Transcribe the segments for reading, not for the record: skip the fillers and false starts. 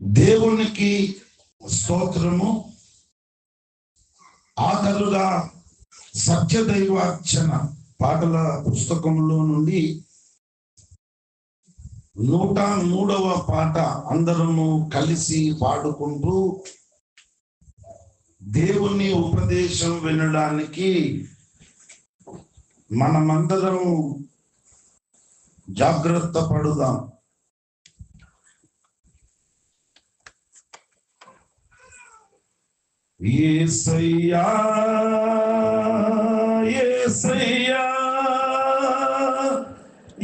దేవునికి స్తోత్రము. ఆఖరుగా సత్యదైవార్చన పాటల పుస్తకంలో నుండి 103వ పాట అందరము కలిసి పాడుకుంటూ దేవుని ఉపదేశం వినడానికి మనమందరం జాగ్రత్త పడుదాం. యేసయ్యా యేసయ్యా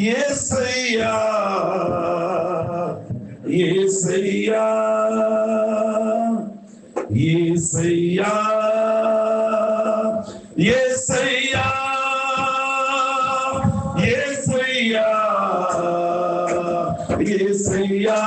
యేసయ్యా యేసయ్యా యేసయ్యా యేసయ్యా యేసయ్యా యేసయ్యా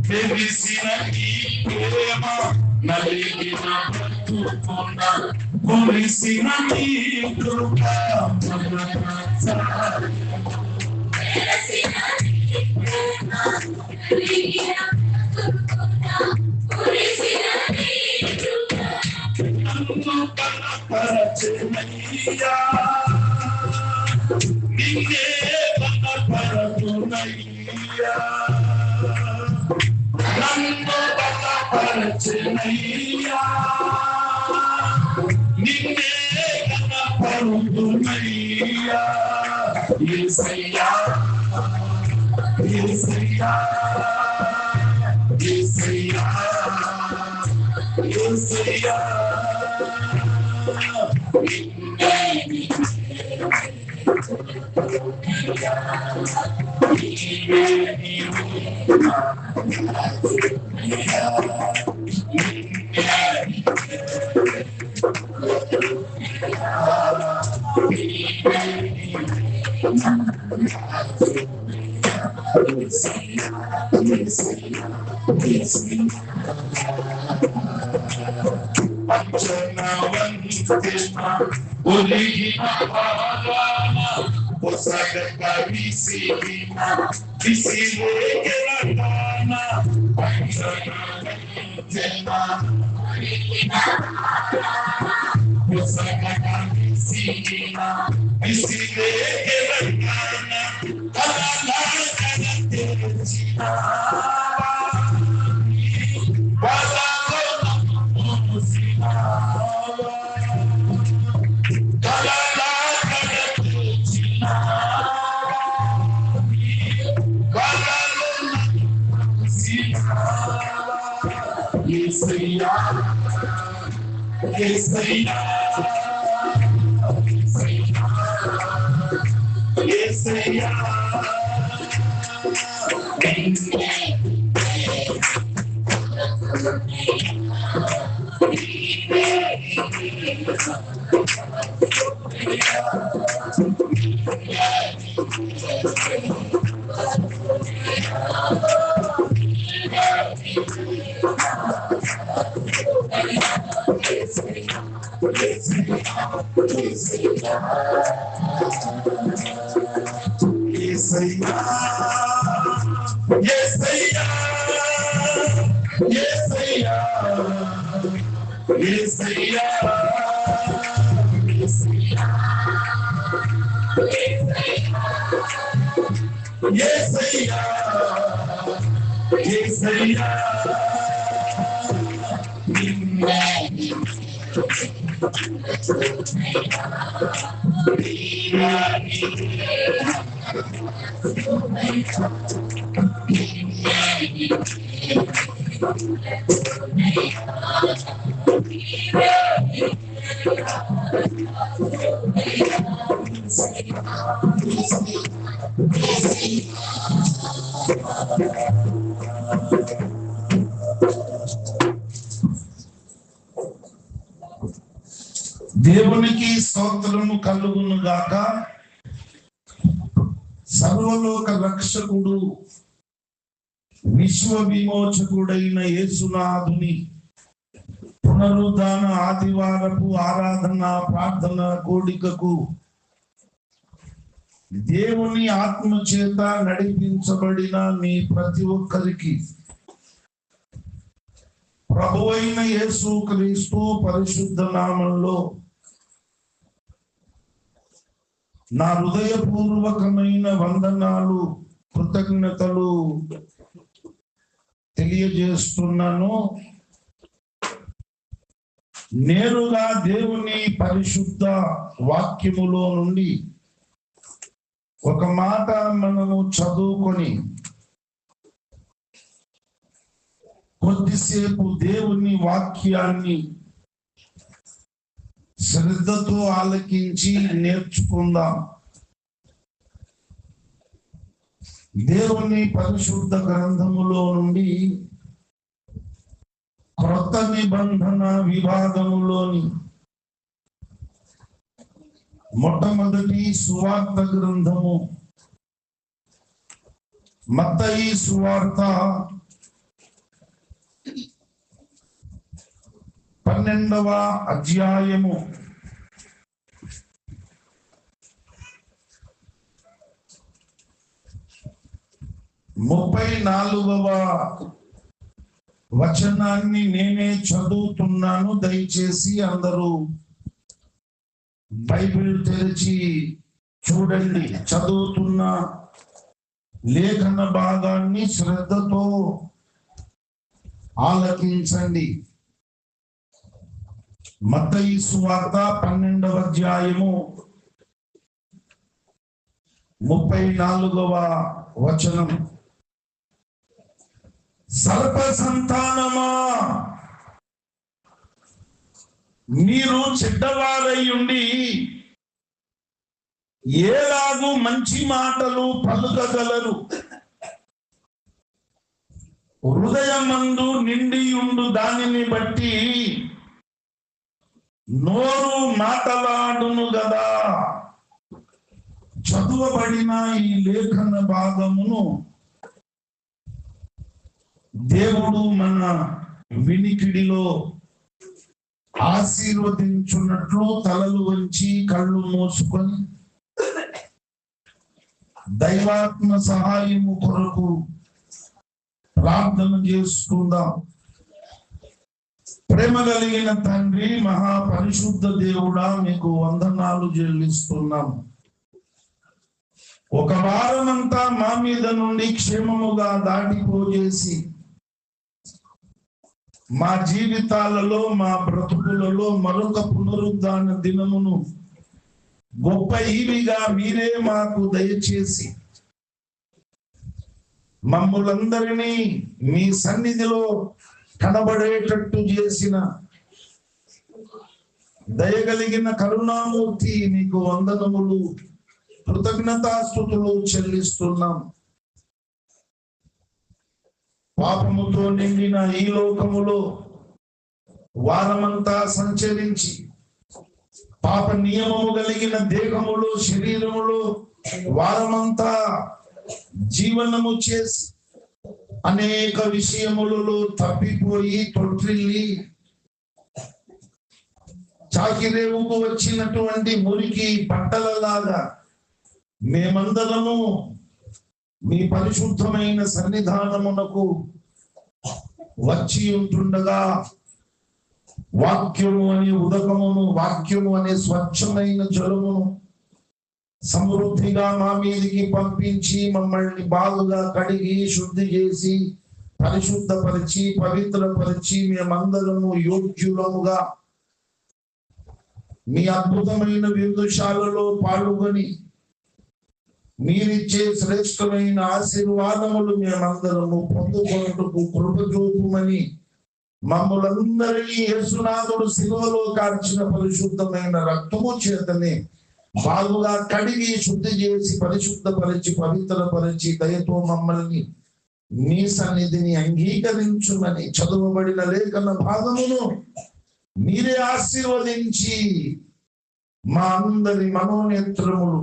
తెలిసిన ఈ ప్రేమ నలిగిన బ్రతుకున కొలిసిన ఈ కృప నన్ను బలపరచెనయ్యా నిన్నే బలపరచునయ్యా నన్ను బలపరచెనయ్యా నిన్నే బలపరచునయ్యా యేసయ్యా యేసయ్యా యేసయ్యా యేసయ్యా ఒలిగిన పాదాన పొసగక విసిగిన విసిలేగలగాన పొసగక విసిగిన విసిలేగలగాన కలలాగల తెరచిన Yesaya, Yesaya, Yesaya, దేవునికి స్తోత్రము కలుగును గాక. సర్వలోక రక్షకుడు విశ్వ విమోచకుడైన యేసునాథుని పునరుద్ధాన ఆదివారపు ఆరాధన ప్రార్థన కూడికకు దేవుని ఆత్మ చేత నడిపించబడిన మీ ప్రతి ఒక్కరికి ప్రభువైన యేసుక్రీస్తు పరిశుద్ధ నామంలో నా హృదయపూర్వకమైన వందనాలు, కృతజ్ఞతలు తెలియజేస్తున్నాను. నేరుగా దేవుని పరిశుద్ధ వాక్యములో నుండి ఒక మాట మనము చదువుకొని కొద్దిసేపు దేవుని వాక్యాన్ని శ్రద్ధతో ఆలకించి నేర్చుకుందాం. దేవుని పరిశుద్ధ గ్రంథములో నుండి క్రొత్త నిబంధన విభాగములోని మొట్టమొదటి సువార్త గ్రంథము మత్తయి సువార్త 12వ అధ్యాయము 34వ వచనాన్ని నేనే చదువుతున్నాను. దయచేసి అందరూ బైబిల్ తెరిచి చూడండి. చదువుతున్న లేఖన భాగాన్ని శ్రద్ధతో ఆలకించండి. మత్తయి సువార్త 12వ అధ్యాయము 34వ వచనం. సర్ప సంతానమా, మీరు చెడ్డవారై ఉండి ఏలాగు మంచి మాటలు పలుకగలరు? హృదయమందు నిండి ఉండు దానిని బట్టి నోరు మాటలాడును గదా. చదువబడిన ఈ లేఖన భాగమును దేవుడు మన వినికిడిలో ఆశీర్వదించున్నట్లు తలలు వంచి కళ్ళు మూసుకొని దైవాత్మ సహాయము కొరకు ప్రార్థన చేసుకుందాం. ప్రేమ కలిగిన తండ్రి, మహాపరిశుద్ధ దేవుడా, మీకు వందనాలు చెల్లిస్తున్నాం. ఒక వారమంతా మా మీద నుండి క్షేమముగా దాటిపోజేసి మా జీవితాలలో, మా బ్రతుకులలో మరొక పునరుద్ధాన దినమును గొప్ప ఈవిగా మీరే మాకు దయచేసి మమ్ములందరినీ మీ సన్నిధిలో కనబడేటట్టు చేసిన దయగలిగిన కరుణామూర్తి, మీకు వందనములు, కృతజ్ఞతాస్తుతులు చెల్లిస్తున్నాం. పాపముతో నిండిన ఈ లోకములో వారమంతా సంచరించి పాప నియమము కలిగిన దేహములో, శరీరములో వారమంతా జీవనము చేసి అనేక విషయములలో తప్పిపోయి తొట్టిల్లి చాకిరేవుకు వచ్చినటువంటి మురికి బట్టలలాగా మేమందరము మీ పరిశుద్ధమైన సన్నిధానమునకు వచ్చి ఉంటుండగా వాక్యము అనే ఉదకమును, వాక్యము అనే స్వచ్ఛమైన జలమును సమృద్ధిగా మా మీదికి పంపించి మమ్మల్ని బాగుగా కడిగి శుద్ధి చేసి పరిశుద్ధపరిచి పవిత్రపరిచి మేమందరము యోగ్యులముగా మీ అద్భుతమైన విందుశాలలో పాల్గొని మీరిచ్చే శ్రేష్టమైన ఆశీర్వాదములు మేమందరము పొందుకొనుటకు కృప చూపుమని మమ్ములందరినీ యేసునాథుడు శిలువలో కార్చిన పరిశుద్ధమైన రక్తము చేతనే బాగుగా కడిగి శుద్ధి చేసి పరిశుద్ధపరిచి పవిత్రపరిచి దయతో మమ్మల్ని మీ సన్నిధిని అంగీకరించుమని చదువబడిన లేఖన భాగమును మీరే ఆశీర్వదించి మా అందరి మనోనేత్రములు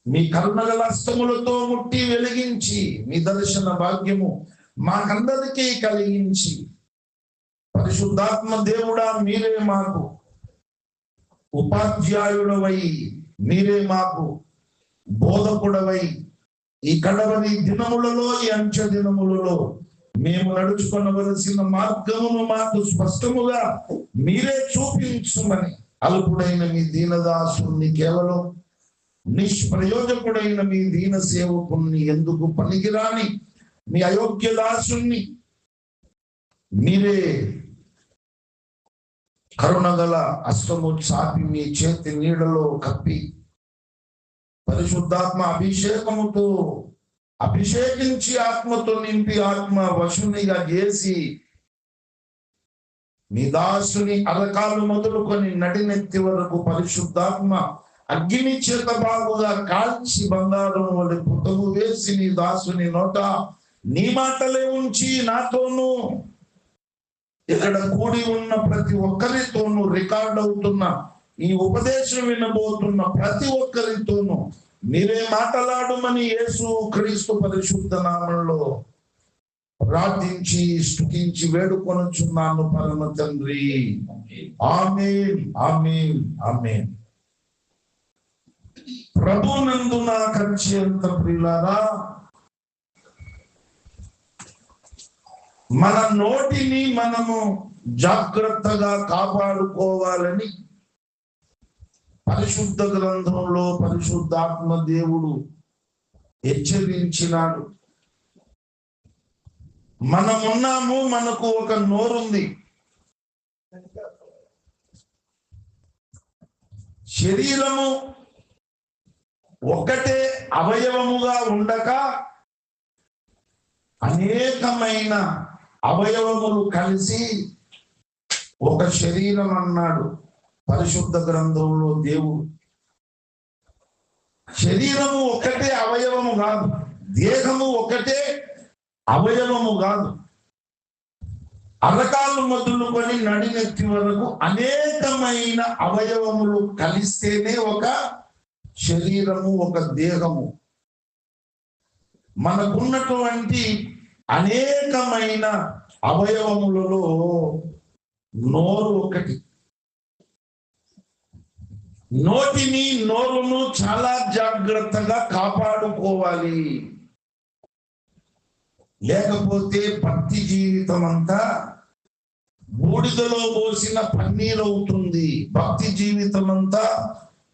మీ కరుణగల హస్తములతో ముట్టి వెలిగించి మీ దర్శన భాగ్యము మాకందరికీ కలిగించి పరిశుద్ధాత్మ దేవుడా, మీరే మాకు ఉపాధ్యాయుడవై, మీరే మాకు బోధకుడవై ఈ కడవరి దినములలో, ఈ అంచె దినములలో మేము నడుచుకొనవలసిన మార్గమును మాకు స్పష్టముగా మీరే చూపించుమని అల్పుడైన మీ దీనదాసుని, కేవలం నిష్ప్రయోజకుడైన మీ దీన సేవకుణ్ణి, ఎందుకు పనికిరాని మీ అయోగ్య దాసుని మీరే కరుణగల హస్తము చాపి మీ చేతి నీడలో కప్పి పరిశుద్ధాత్మ అభిషేకముతో అభిషేకించి ఆత్మతో నింపి ఆత్మ వశునిగా చేసి మీ దాసుని అరకాలు మొదలుకొని నడినెత్తి వరకు పరిశుద్ధాత్మ అగ్ని చేత బాగుగా కాల్చి బంగారం వలె పుటము వేసి నీ దాసుని నోట నీ మాటలే ఉంచి నాతోనూ ఇక్కడ కూడి ఉన్న ప్రతి ఒక్కరితోనూ, రికార్డ్ అవుతున్న ఈ ఉపదేశం వినబోతున్న ప్రతి ఒక్కరితోనూ మీరే మాట్లాడమని యేసు క్రీస్తు పరిశుద్ధ నామములో ప్రార్థించి స్తుతించి వేడుకొనుచున్నాను పరమ తండ్రి. ఆమేన్, ఆమేన్, ఆమేన్. ప్రభునందు నాకు అత్యంత ప్రియులారా, మన నోటిని మనము జాగ్రత్తగా కాపాడుకోవాలని పరిశుద్ధ గ్రంథంలో పరిశుద్ధాత్మ దేవుడు హెచ్చరించినాడు. మనమున్నాము, మనకు ఒక నోరుంది. శరీరము ఒకటే అవయవముగా ఉండక అనేకమైన అవయవములు కలిసి ఒక శరీరం అన్నాడు పరిశుద్ధ గ్రంథంలో దేవుడు. శరీరము ఒకటే అవయవము కాదు, దేహము ఒకటే అవయవము కాదు. అరకాలు మొదలుకొని నడినెత్తి వరకు అనేకమైన అవయవములు కలిస్తేనే ఒక శరీరము, ఒక దేహము. మనకున్నటువంటి అనేకమైన అవయవములలో నోరు ఒకటి. నోటిని, నోరును చాలా జాగ్రత్తగా కాపాడుకోవాలి. లేకపోతే భక్తి జీవితం అంతా బూడిదలో పోసిన పన్నీరు అవుతుంది. భక్తి జీవితం అంతా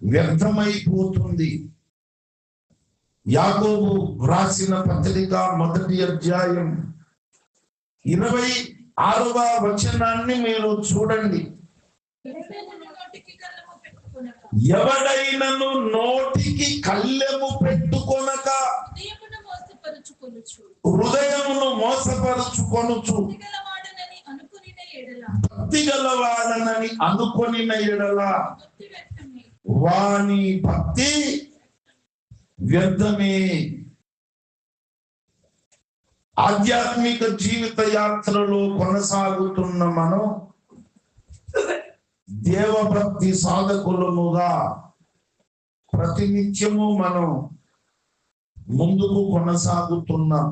వ్యర్థమైపోతుంది. యాకోబు వ్రాసిన పత్రిక 1వ అధ్యాయం 26వ వచనాన్ని మీరు చూడండి. ఎవడైనను నోటికి కళ్ళెము పెట్టుకొనక హృదయమును మోసపరుచుకొనుచు భక్తి గలవాడనని అనుకొనిన ఎడల వాని భక్తి వ్యర్థమే. ఆధ్యాత్మిక జీవిత యాత్రలో కొనసాగుతున్న మనం దేవభక్తి సాధకులముగా ప్రతినిత్యము మనం ముందుకు కొనసాగుతున్నాం.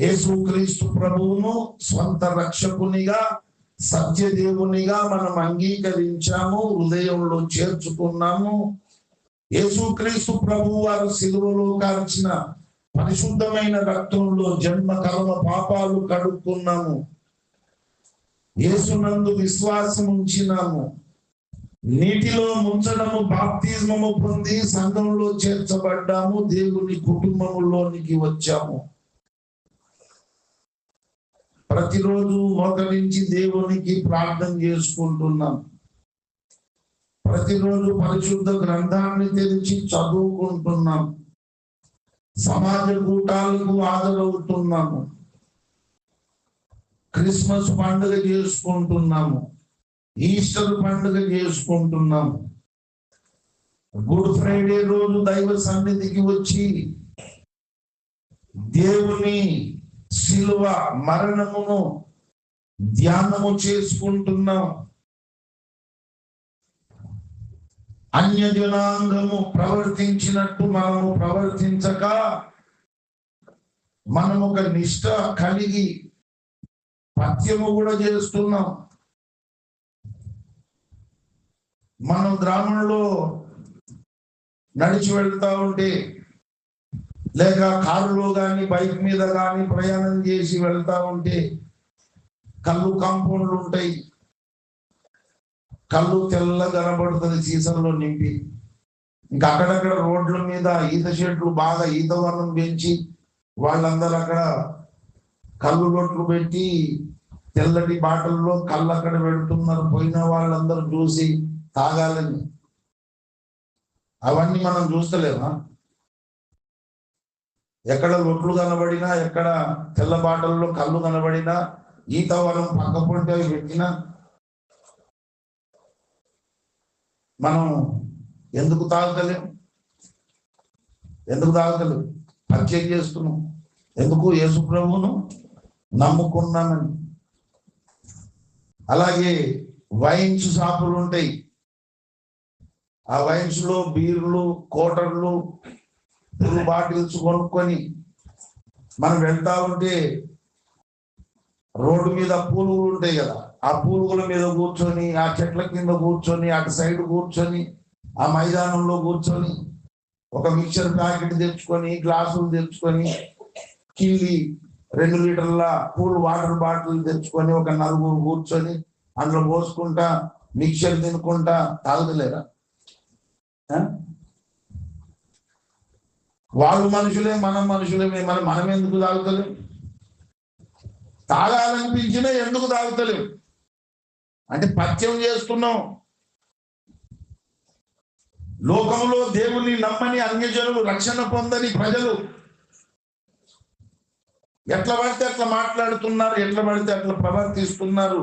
యేసుక్రీస్తు ప్రభువును స్వంత రక్షకునిగా, సత్యదేవునిగా మనం అంగీకరించాము, హృదయంలో చేర్చుకున్నాము. యేసుక్రీస్తు ప్రభువు వారు సిలువలో కార్చిన పరిశుద్ధమైన రక్తంలో జన్మ కర్మ పాపాలు కడుక్కున్నాము. యేసునందు విశ్వాసం ఉంచినాము. నీటిలో ముంచడము, బాప్తిజమము పొంది సంఘంలో చేర్చబడ్డాము. దేవుని కుటుంబంలోనికి వచ్చాము. ప్రతిరోజు మోకరించి దేవునికి ప్రార్థన చేసుకుంటున్నాం. ప్రతిరోజు పరిశుద్ధ గ్రంథాన్ని తెరిచి చదువుకుంటున్నాం. సమాజ కూటాలకు హాజరవుతున్నాము. క్రిస్మస్ పండుగ చేసుకుంటున్నాము. ఈస్టర్ పండుగ చేసుకుంటున్నాము. గుడ్ ఫ్రైడే రోజు దైవ సన్నిధికి వచ్చి దేవుని శిలువ మరణమును ధ్యానము చేసుకుంటున్నాం. అన్య జనాంగము ప్రవర్తించినట్టు మనము ప్రవర్తించక మనం ఒక నిష్ఠ కలిగి పథ్యము కూడా చేస్తున్నాం. మనం గ్రామంలో నడిచి వెళ్తా ఉంటే, లేక కారులో కానీ బైక్ మీద కానీ ప్రయాణం చేసి వెళ్తా ఉంటే కళ్ళు కాంపౌండ్లు ఉంటాయి. కళ్ళు తెల్ల కనబడుతుంది సీసంలో నింపి. ఇంకా అక్కడక్కడ రోడ్ల మీద ఈత చెట్లు బాగా ఈత వర్ణం పెంచి వాళ్ళందరూ అక్కడ కళ్ళు రొట్లు పెట్టి తెల్లటి బాటల్లో కళ్ళు అక్కడ పెడుతున్నారు. పోయిన వాళ్ళందరూ చూసి తాగాలని. అవన్నీ మనం చూస్తలేమా? ఎక్కడ రొట్లు కనబడినా, ఎక్కడ తెల్ల బాటల్లో కళ్ళు కనబడినా, ఈత వరం పక్క పొంటే పెట్టినా మనం ఎందుకు తాగలేం? పరిచయం చేస్తున్నాం. ఎందుకు? యేసు ప్రభువును నమ్ముకున్నామని. అలాగే వైన్స్ షాపులు ఉంటాయి. ఆ వైన్స్ లో బీర్లు, కోటర్లు, బాటిల్స్ కొనుక్కొని మనం వెళ్తా ఉంటే రోడ్డు మీద పూలుగులు ఉంటాయి కదా, ఆ పూలుగుల మీద కూర్చొని, ఆ చెట్ల కింద కూర్చొని, అటు సైడ్ కూర్చొని, ఆ మైదానంలో కూర్చొని ఒక మిక్చర్ ప్యాకెట్ తెచ్చుకొని, గ్లాసులు తెచ్చుకొని, కిల్లి 2 లీటర్ల కూల్ వాటర్ బాటిల్ తెచ్చుకొని ఒక నలుగురు కూర్చొని అందులో పోసుకుంటా మిక్చర్ తినుకుంటా తాగుతలేరా? వాళ్ళు మనుషులే, మనం మనుషులమే, మనం ఎందుకు తాగుతలేం? తాగాలనిపించినా ఎందుకు తాగుతలేం అంటే పథ్యం చేస్తున్నాం. లోకంలో దేవుని నమ్మని అన్యజనులు, రక్షణ పొందని ప్రజలు ఎట్లా పడితే అట్లా మాట్లాడుతున్నారు, ఎట్లా పడితే అట్లా ప్రవర్తిస్తున్నారు.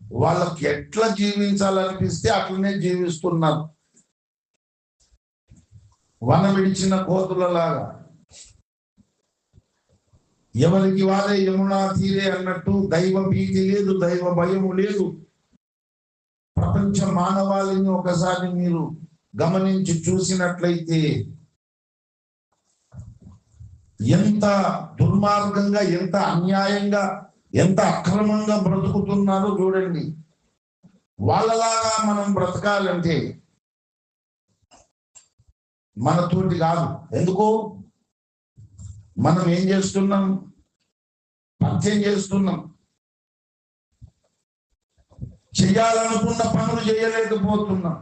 వాళ్ళకి ఎట్లా జీవించాలనిపిస్తే అట్లనే జీవిస్తున్నారు. వన విడిచిన కోతులలాగా ఎవరికి వారే యమునా తీరే అన్నట్టు దైవ భీతి లేదు, దైవ భయము లేదు. ప్రపంచ మానవాళిని ఒకసారి మీరు గమనించి చూసినట్లయితే ఎంత దుర్మార్గంగా, ఎంత అన్యాయంగా, ఎంత అక్రమంగా బ్రతుకుతున్నారో చూడండి. వాళ్ళలాగా మనం బ్రతకాలంటే మనతోటి కాదు. ఎందుకు? మనం ఏం చేస్తున్నాం? పథ్యం చేస్తున్నాం. చేయాలనుకున్న పనులు చేయలేకపోతున్నాం.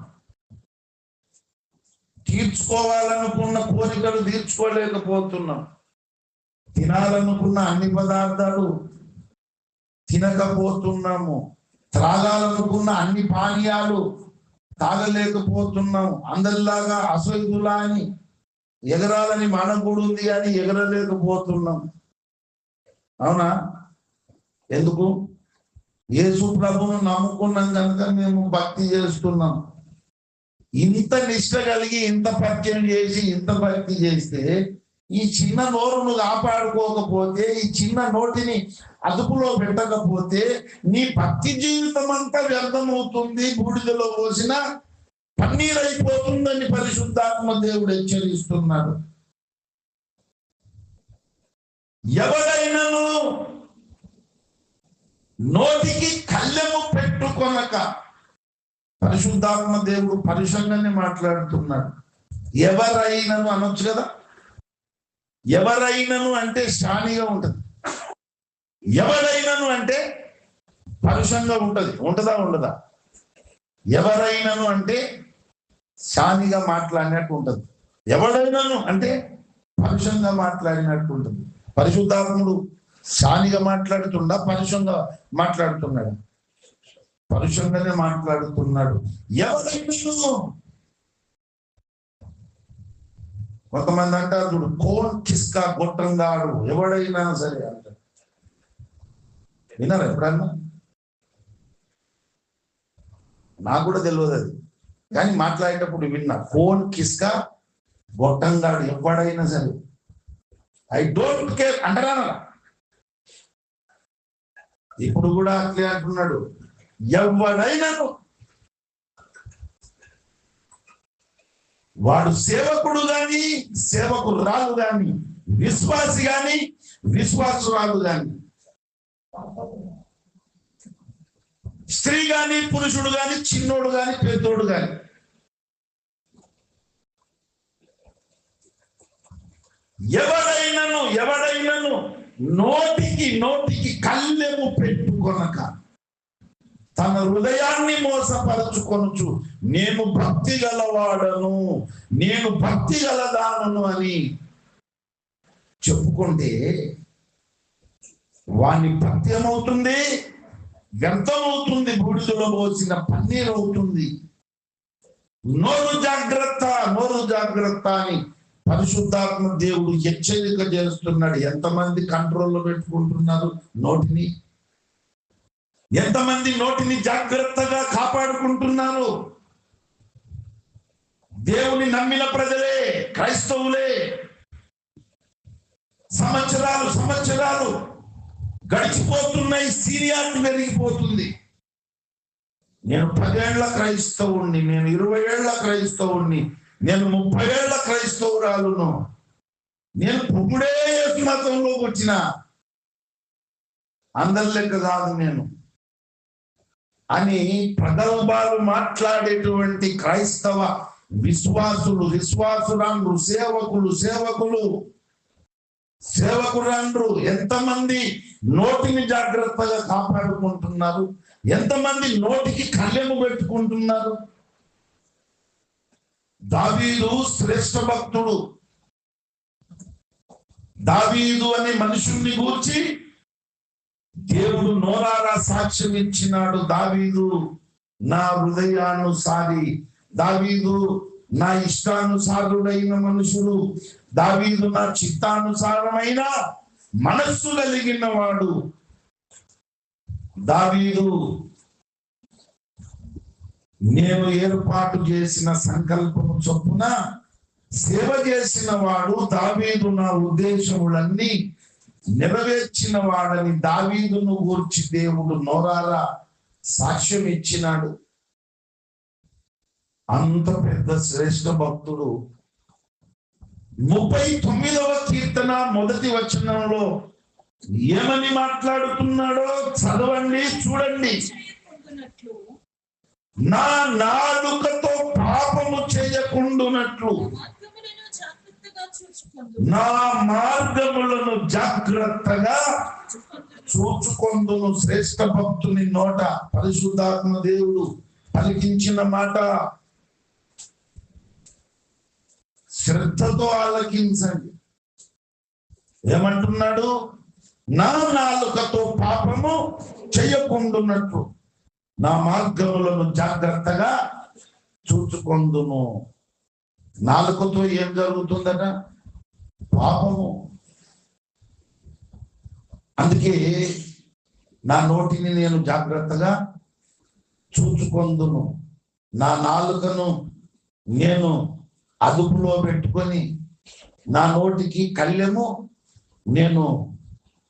తీర్చుకోవాలనుకున్న కోరికలు తీర్చుకోలేకపోతున్నాం. తినాలనుకున్న అన్ని పదార్థాలు తినకపోతున్నాము. త్రాగాలనుకున్న అన్ని పానీయాలు తాగలేకపోతున్నాం. అందరిలాగా అసలులా అని ఎగరాలని మనకు కూడా ఉంది కానీ ఎగరలేకపోతున్నాం. అవునా? ఎందుకు? యేసు ప్రభువును నమ్ముకున్నాం కనుక మేము భక్తి చేస్తున్నాం. ఇంత నిష్ట కలిగి, ఇంత పథ్యం చేసి, ఇంత భక్తి చేస్తే ఈ చిన్న నోరును కాపాడుకోకపోతే, ఈ చిన్న నోటిని అదుపులో పెట్టకపోతే నీ భక్తి జీవితం అంతా వ్యర్థమవుతుంది. బూడిదలో పోసిన పన్నీరైపోతుందని పరిశుద్ధాత్మ దేవుడు హెచ్చరిస్తున్నాడు. ఎవరైనాను నోటికి కళ్ళెము పెట్టుకొనక, పరిశుద్ధాత్మ దేవుడు పరుషంగానే మాట్లాడుతున్నాడు. ఎవరైనాను అనొచ్చు కదా. ఎవరైనాను అంటే స్థానిగా ఉంటది, ఎవరైనాను అంటే పరుషంగా ఉంటది. ఉంటదా? ఉండదా? ఎవరైనాను అంటే స్థానిగా మాట్లాడినట్టు ఉంటది, ఎవడైనాను అంటే పరుషంగా మాట్లాడినట్టు ఉంటుంది. పరిశుద్ధాత్ముడు స్థానిగా మాట్లాడుతుండా, పరుషంగా మాట్లాడుతున్నాడు? పరుషంగానే మాట్లాడుతున్నాడు. ఎవరైనాను, కొంతమంది అంటారు చూడు, కోన్ కిస్కా గొట్టంగాడు, ఎవడైనా సరే అంటారు. విన్నారా ఎప్పుడన్నా? నాకు కూడా తెలియదు అది, కానీ మాట్లాడేటప్పుడు విన్నా. కోన్ కిస్కా గొట్టంగాడు, ఎవడైనా సరే, ఐ డోంట్ కేర్ అంటారా? ఇప్పుడు కూడా అట్లే అంటున్నాడు. ఎవడైనాను, వాడు సేవకుడు గాని, సేవకురాలు గాని, విశ్వాసి గాని, విశ్వాసురాలు గాని, స్త్రీ గాని, పురుషుడు గాని, చిన్నోడు గాని, పెద్దోడు గాని, ఎవడైనాను నోటికి కళ్ళెము పెట్టుకొనక తన హృదయాన్ని మోసపరచుకొనుచు నేను భక్తి గలవాడను, నేను భక్తి గలదానను అని చెప్పుకుంటే వాని భక్తి ఏమవుతుంది? వ్యర్థమవుతుంది. బూడిదలో పోసిన పన్నీరు అవుతుంది. నోరు జాగ్రత్త, నోరు జాగ్రత్త అని పరిశుద్ధాత్మ దేవుడు హెచ్చరిక చేస్తున్నాడు. ఎంతమంది కంట్రోల్లో పెట్టుకుంటున్నారు నోటిని? ఎంతమంది నోటిని జాగ్రత్తగా కాపాడుకుంటున్నారు? దేవుని నమ్మిన ప్రజలే, క్రైస్తవులే సంవత్సరాలు గడిచిపోతున్నాయి, సీనియారిటీ పెరిగిపోతుంది. నేను 10 ఏళ్ల క్రైస్తవుణ్ణి, నేను 20 ఏళ్ల క్రైస్తవుణ్ణి, నేను 30 ఏళ్ల క్రైస్తవురాలును, నేను పుప్పుడే మతంలోకి వచ్చిన, అందరి లెక్క కాదు నేను అని ప్రగల్భాలు మాట్లాడేటువంటి క్రైస్తవ విశ్వాసులు, సేవకురాండ్రు ఎంతమంది నోటిని జాగ్రత్తగా కాపాడుకుంటున్నారు, ఎంతమంది నోటికి కళ్ళెము పెట్టుకుంటున్నారు. దావీదు శ్రేష్ఠ భక్తుడు. దావీదు అనే మనుషుల్ని గూర్చి దేవుడు నోరారా సాక్ష్యం ఇచ్చినాడు. దావీదు నా హృదయానుసారి, దావీదు నా ఇష్టానుసారుడైన మనుషుడు, దావీదు నా చిత్తానుసారమైన మనస్సు కలిగిన వాడు. దావీదు నేను ఏర్పాటు చేసిన సంకల్పము చొప్పున సేవ చేసిన వాడు, దావీదు నా ఉద్దేశములన్నీ నెరవేర్చిన వాడని దావీదును గూర్చి దేవుడు నోరారా సాక్ష్యం ఇచ్చినాడు. అంత పెద్ద శ్రేష్ఠ భక్తుడు 39వ కీర్తన 1వ వచనంలో ఏమని మాట్లాడుతున్నాడో చదవండి, చూడండి. నా నాలుకతో పాపము చేయకుండునట్లు నా మార్గములను జాగ్రత్తగా చూచుకొందును. శ్రేష్ఠ భక్తుని నోట పరిశుద్ధాత్మ దేవుడు పలికించిన మాట శ్రద్ధతో ఆలకించండి. ఏమంటున్నాడు? నా నాలుకతో పాపము చేయకుండునట్లు నా మార్గములను జాగ్రత్తగా చూచుకొందును. నాలుకతో ఏం జరుగుతుందట? పాపము. అందుకే నా నోటిని నేను జాగ్రత్తగా చూచుకొందును, నా నాలుకను నేను అదుపులో పెట్టుకొని నా నోటికి కళ్ళెము నేను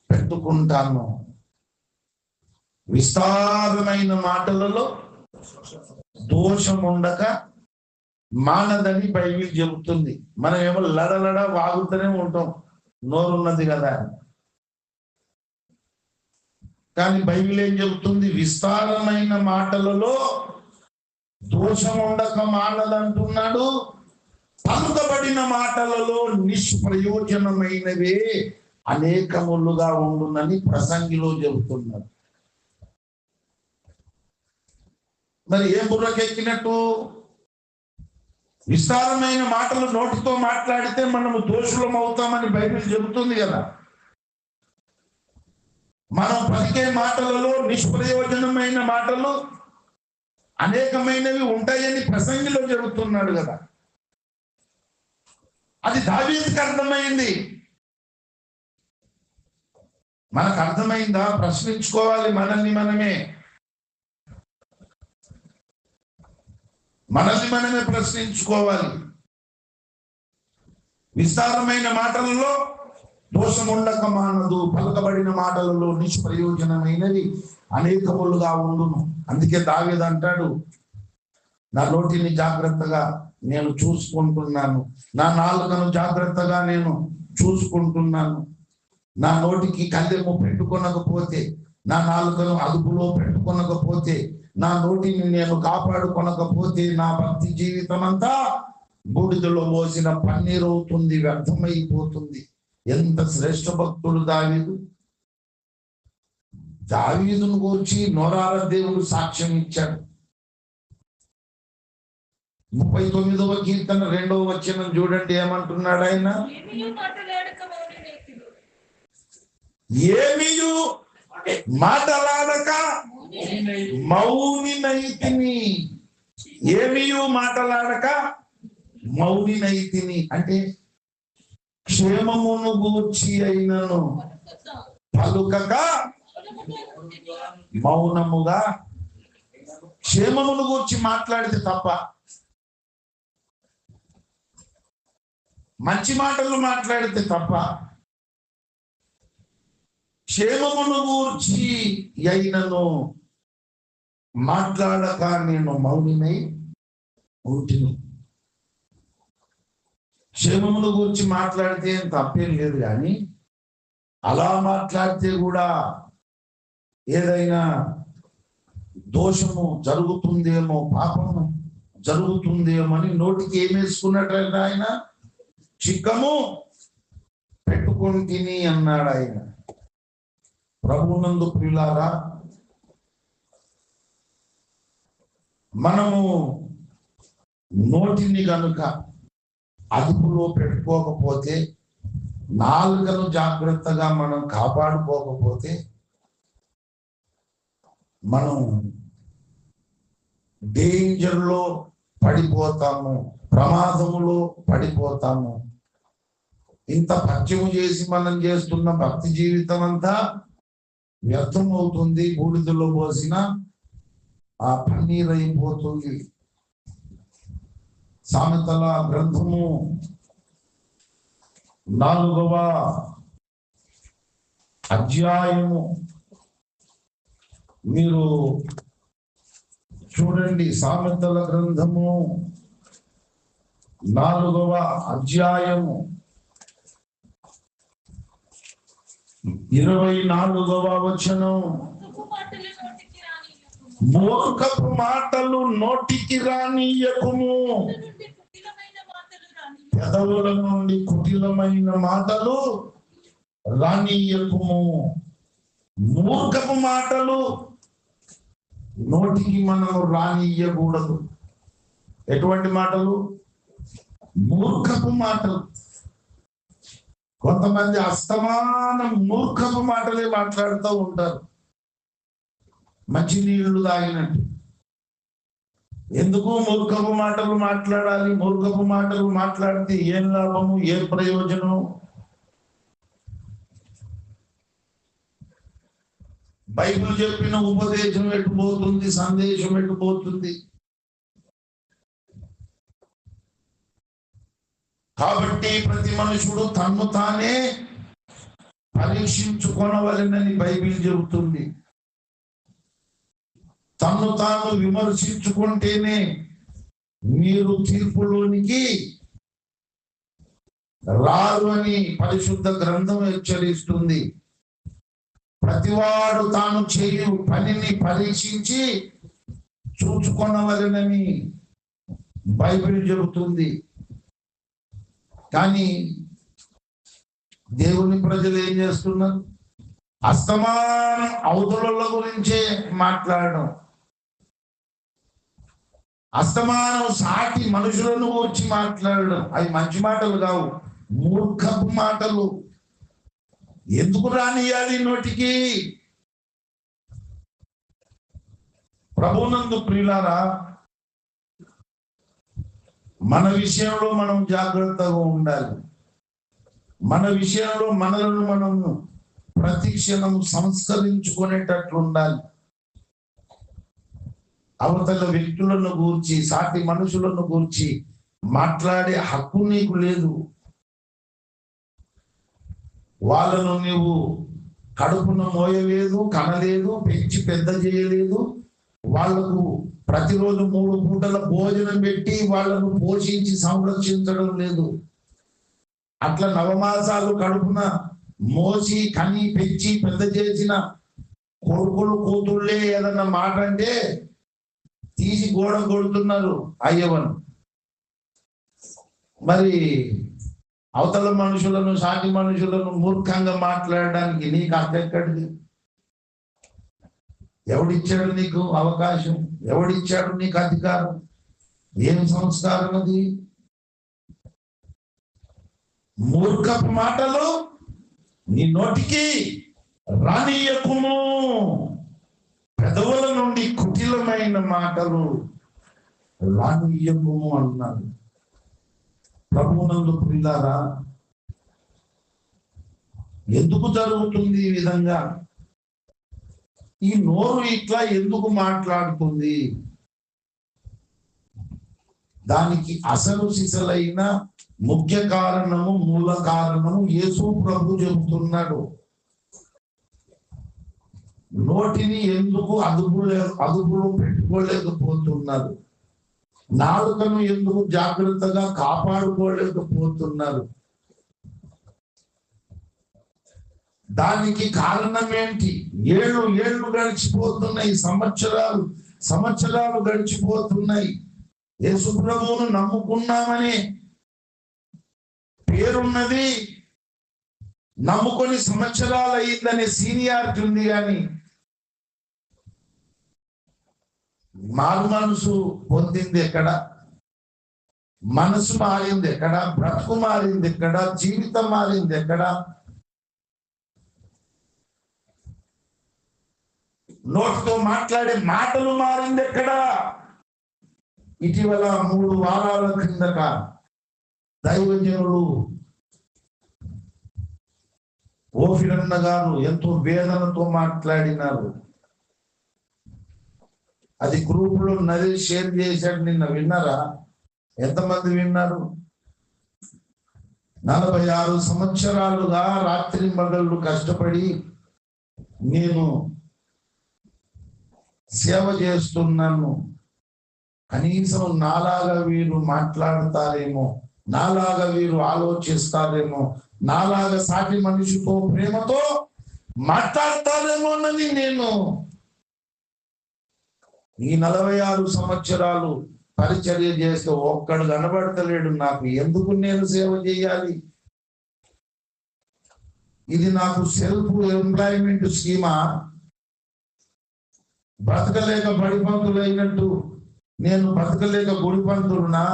పెట్టుకుంటాను. విస్తారమైన మాటలలో దోషం ఉండక మానదని బైబిల్ చెబుతుంది. మనం ఏమో లడలడ వాగుతూనే ఉంటాం, నోరున్నది కదా. కానీ బైబిల్ ఏం చెబుతుంది? విస్తారమైన మాటలలో దోషం ఉండక మానదంటున్నాడు. పలుకబడిన మాటలలో నిష్ప్రయోజనమైనవే అనేకములుగా ఉండునని ప్రసంగిలో చెబుతున్నాడు. మరి ఏ బుర్రకెక్కినట్టు? విస్తారమైన మాటలు నోటితో మాట్లాడితే మనము దోషులం అవుతామని బైబిల్ చెబుతుంది కదా. మనం పలికే మాటలలో నిష్ప్రయోజనమైన మాటలు అనేకమైనవి ఉంటాయని ప్రసంగిలో చెబుతున్నాడు కదా. అది దావీదుకి అర్థమైంది. మనకు అర్థమైందా? ప్రశ్నించుకోవాలి మనల్ని మనమే ప్రశ్నించుకోవాలి. విస్తారమైన మాటలలో దోషం ఉండక మానదు, పలకబడిన మాటలలో నిష్ప్రయోజనమైనవి అనేకములుగా ఉండును. అందుకే దావీదు అంటాడు, నా నోటిని జాగ్రత్తగా నేను చూసుకుంటున్నాను, నా నాలుకను జాగ్రత్తగా నేను చూసుకుంటున్నాను. నా నోటికి కళ్ళెము పెట్టుకొనకపోతే, నా నాలుకను అదుపులో పెట్టుకొనకపోతే, నా నోటిని నేను కాపాడుకొనకపోతే నా భక్తి జీవితం అంతా బూడిదలో మోసిన పన్నీరు అవుతుంది, వ్యర్థమైపోతుంది. ఎంత శ్రేష్ఠ భక్తుడు దావీదు! దావీదును గురించి నోరార దేవుడు సాక్ష్యం ఇచ్చాడు. 39వ కీర్తన 2వ వచనం చూడండి, ఏమంటున్నాడు ఆయన? ఏమియు మాటలాడక మౌనినైతిని. ఏమియు మాటలాడక మౌనినైతిని అంటే క్షేమమును గూర్చి అయినను పలుకక మౌనముగా. క్షేమమును గూర్చి మాట్లాడితే తప్ప, మంచి మాటలు మాట్లాడితే తప్ప, క్షేమమును గూర్చి అయినను మాట్లాడక నేను మౌనినై ఉంటిని. క్షేమమును గురించి మాట్లాడితే తప్పేం లేదు, కానీ అలా మాట్లాడితే కూడా ఏదైనా దోషము జరుగుతుందేమో, పాపము జరుగుతుందేమో అని నోటికి ఏమేసుకున్నట్టు ఆయన చిక్కము పెట్టుకొని తిని అన్నాడు ఆయన. ప్రభునందు ప్రియులారా, మనము నోటిని కనుక అదుపులో పెట్టుకోకపోతే, నాలుకను జాగ్రత్తగా మనం కాపాడుకోకపోతే మనం డేంజర్లో పడిపోతాము, ప్రమాదములో పడిపోతాము. ఇంత పత్యము చేసి మనం చేస్తున్న భక్తి జీవితం అంతా వ్యర్థమవుతుంది. బూడిదలో పోసిన ఆ పన్నీర్ అయిపోతుంది. సామెతల గ్రంథము 4వ అధ్యాయము మీరు చూడండి. సామెతల గ్రంథము 4వ అధ్యాయము 24వ వచనం. మూర్ఖపు మాటలు నోటికి రానియకుము, పెదవుల నుండి కుటిలమైన మాటలు రానియకుము. మూర్ఖపు మాటలు నోటికి మనం రానియకూడదు. ఎటువంటి మాటలు? మూర్ఖపు మాటలు. కొంతమంది అస్తమానం మూర్ఖపు మాటలే మాట్లాడుతూ ఉంటారు, మంచి నీళ్లు తాగినట్టు. ఎందుకు మూర్ఖపు మాటలు మాట్లాడాలి? మూర్ఖపు మాటలు మాట్లాడితే ఏం లాభము, ఏం ప్రయోజనం? బైబిల్ చెప్పిన ఉపదేశం ఎట్టుపోతుంది, సందేశం ఎట్టుపోతుంది. కాబట్టి ప్రతి మనుషుడు తన్ను తానే పరీక్షించుకొనవలెనని బైబిల్ చెబుతుంది. తన్ను తాను విమర్శించుకుంటేనే మీరు తీర్పులోనికి రారు అని పరిశుద్ధ గ్రంథం హెచ్చరిస్తుంది. ప్రతివాడు తాను చేయు పనిని పరీక్షించి చూచుకొనవలెనని బైబిల్ చెబుతుంది. కానీ దేవుని ప్రజలు ఏం చేస్తున్నారు? అస్తమానం అవతల గురించే మాట్లాడడం, అస్తమానం సాటి మనుషులను వచ్చి మాట్లాడడం. అవి మంచి మాటలు కావు, మూర్ఖపు మాటలు. ఎందుకు రానియాలి నోటికి? ప్రభునందు ప్రియులారా, మన విషయంలో మనం జాగ్రత్తగా ఉండాలి. మన విషయంలో మనలను మనం ప్రతి క్షణం సంస్కరించుకునేటట్లు ఉండాలి. అవతల వ్యక్తులను గూర్చి, సాటి మనుషులను గూర్చి మాట్లాడే హక్కు నీకు లేదు. వాళ్ళను నీవు కడుపును మోయలేదు, కనలేదు, పెంచి పెద్ద చేయలేదు. వాళ్లకు ప్రతిరోజు 3 పూటల భోజనం పెట్టి వాళ్ళను పోషించి సంరక్షించడం లేదు. అట్లా నవమాసాలు కడుపున మోసి కని పెంచి పెద్ద చేసిన కొడుకులు కూతుళ్ళే ఏదన్నా మాట అంటే తీసి గోడ కొడుతున్నారు అయ్యవను. మరి అవతల మనుషులను, సాటి మనుషులను మూర్ఖంగా మాట్లాడడానికి నీకు అర్థెక్కడిది? ఎవడిచ్చాడు నీకు అవకాశం? ఎవడిచ్చాడు నీకు అధికారం? ఏం సంస్కారం అది? మూర్ఖపు మాటలు నీ నోటికి రానియకుము, పెదవుల నుండి కుటిలమైన మాటలు రానియకుము అన్నాడు. ప్రభువునందు ప్రియులారా, ఎందుకు జరుగుతుంది ఈ విధంగా? ఈ నోరు ఇట్లా ఎందుకు మాట్లాడుతుంది? దానికి అసలు సిసలైన ముఖ్య కారణము, మూల కారణము యేసు ప్రభు చెబుతున్నాడు. నోటిని ఎందుకు అదుపులో పెట్టుకోలేకపోతున్నారు? నాలుకను ఎందుకు జాగ్రత్తగా కాపాడుకోలేకపోతున్నారు? దానికి కారణం ఏంటి? ఏళ్ళు గడిచిపోతున్నాయి, సంవత్సరాలు గడిచిపోతున్నాయి. యేసు ప్రభువును నమ్ముకున్నామని పేరున్నది, నమ్ముకొని సంవత్సరాలు అయిందనే సీనియారిటీ ఉంది, కానీ మారు మనసు పొందింది ఎక్కడ? మనసు మారింది ఎక్కడ? బ్రతుకు మారింది ఎక్కడ? జీవితం మారింది ఎక్కడ? నోటితో మాట్లాడే మాటలు మారింది ఎక్కడ? ఇటీవల 3 వారాల క్రిందట దైవజనులు ఓఫిరన్న గారు ఎంతో వేదనతో మాట్లాడినారు. అది గ్రూపులో నరేష్ షేర్ చేశాడు, నిన్న విన్నారా? ఎంతమంది విన్నారు? 46 సంవత్సరాలుగా రాత్రి మగళ్ళు కష్టపడి నేను సేవ చేస్తున్నాను, కనీసం నాలాగా వీరు మాట్లాడతారేమో, నాలాగా వీరు ఆలోచిస్తారేమో, నాలాగా సాటి మనిషితో ప్రేమతో మాట్లాడతారేమో అన్నది నేను ఈ 46 సంవత్సరాలు పరిచర్య చేస్తే ఒక్కడు కనబడతలేడు. నాకు ఎందుకు నేను సేవ చేయాలి? ఇది నాకు సెల్ఫ్ ఎంప్లాయ్మెంట్ స్కీమా? బ్రతకలేక బడిపంతులైనట్టు నేను బ్రతకలేక గుడిపంతులునా?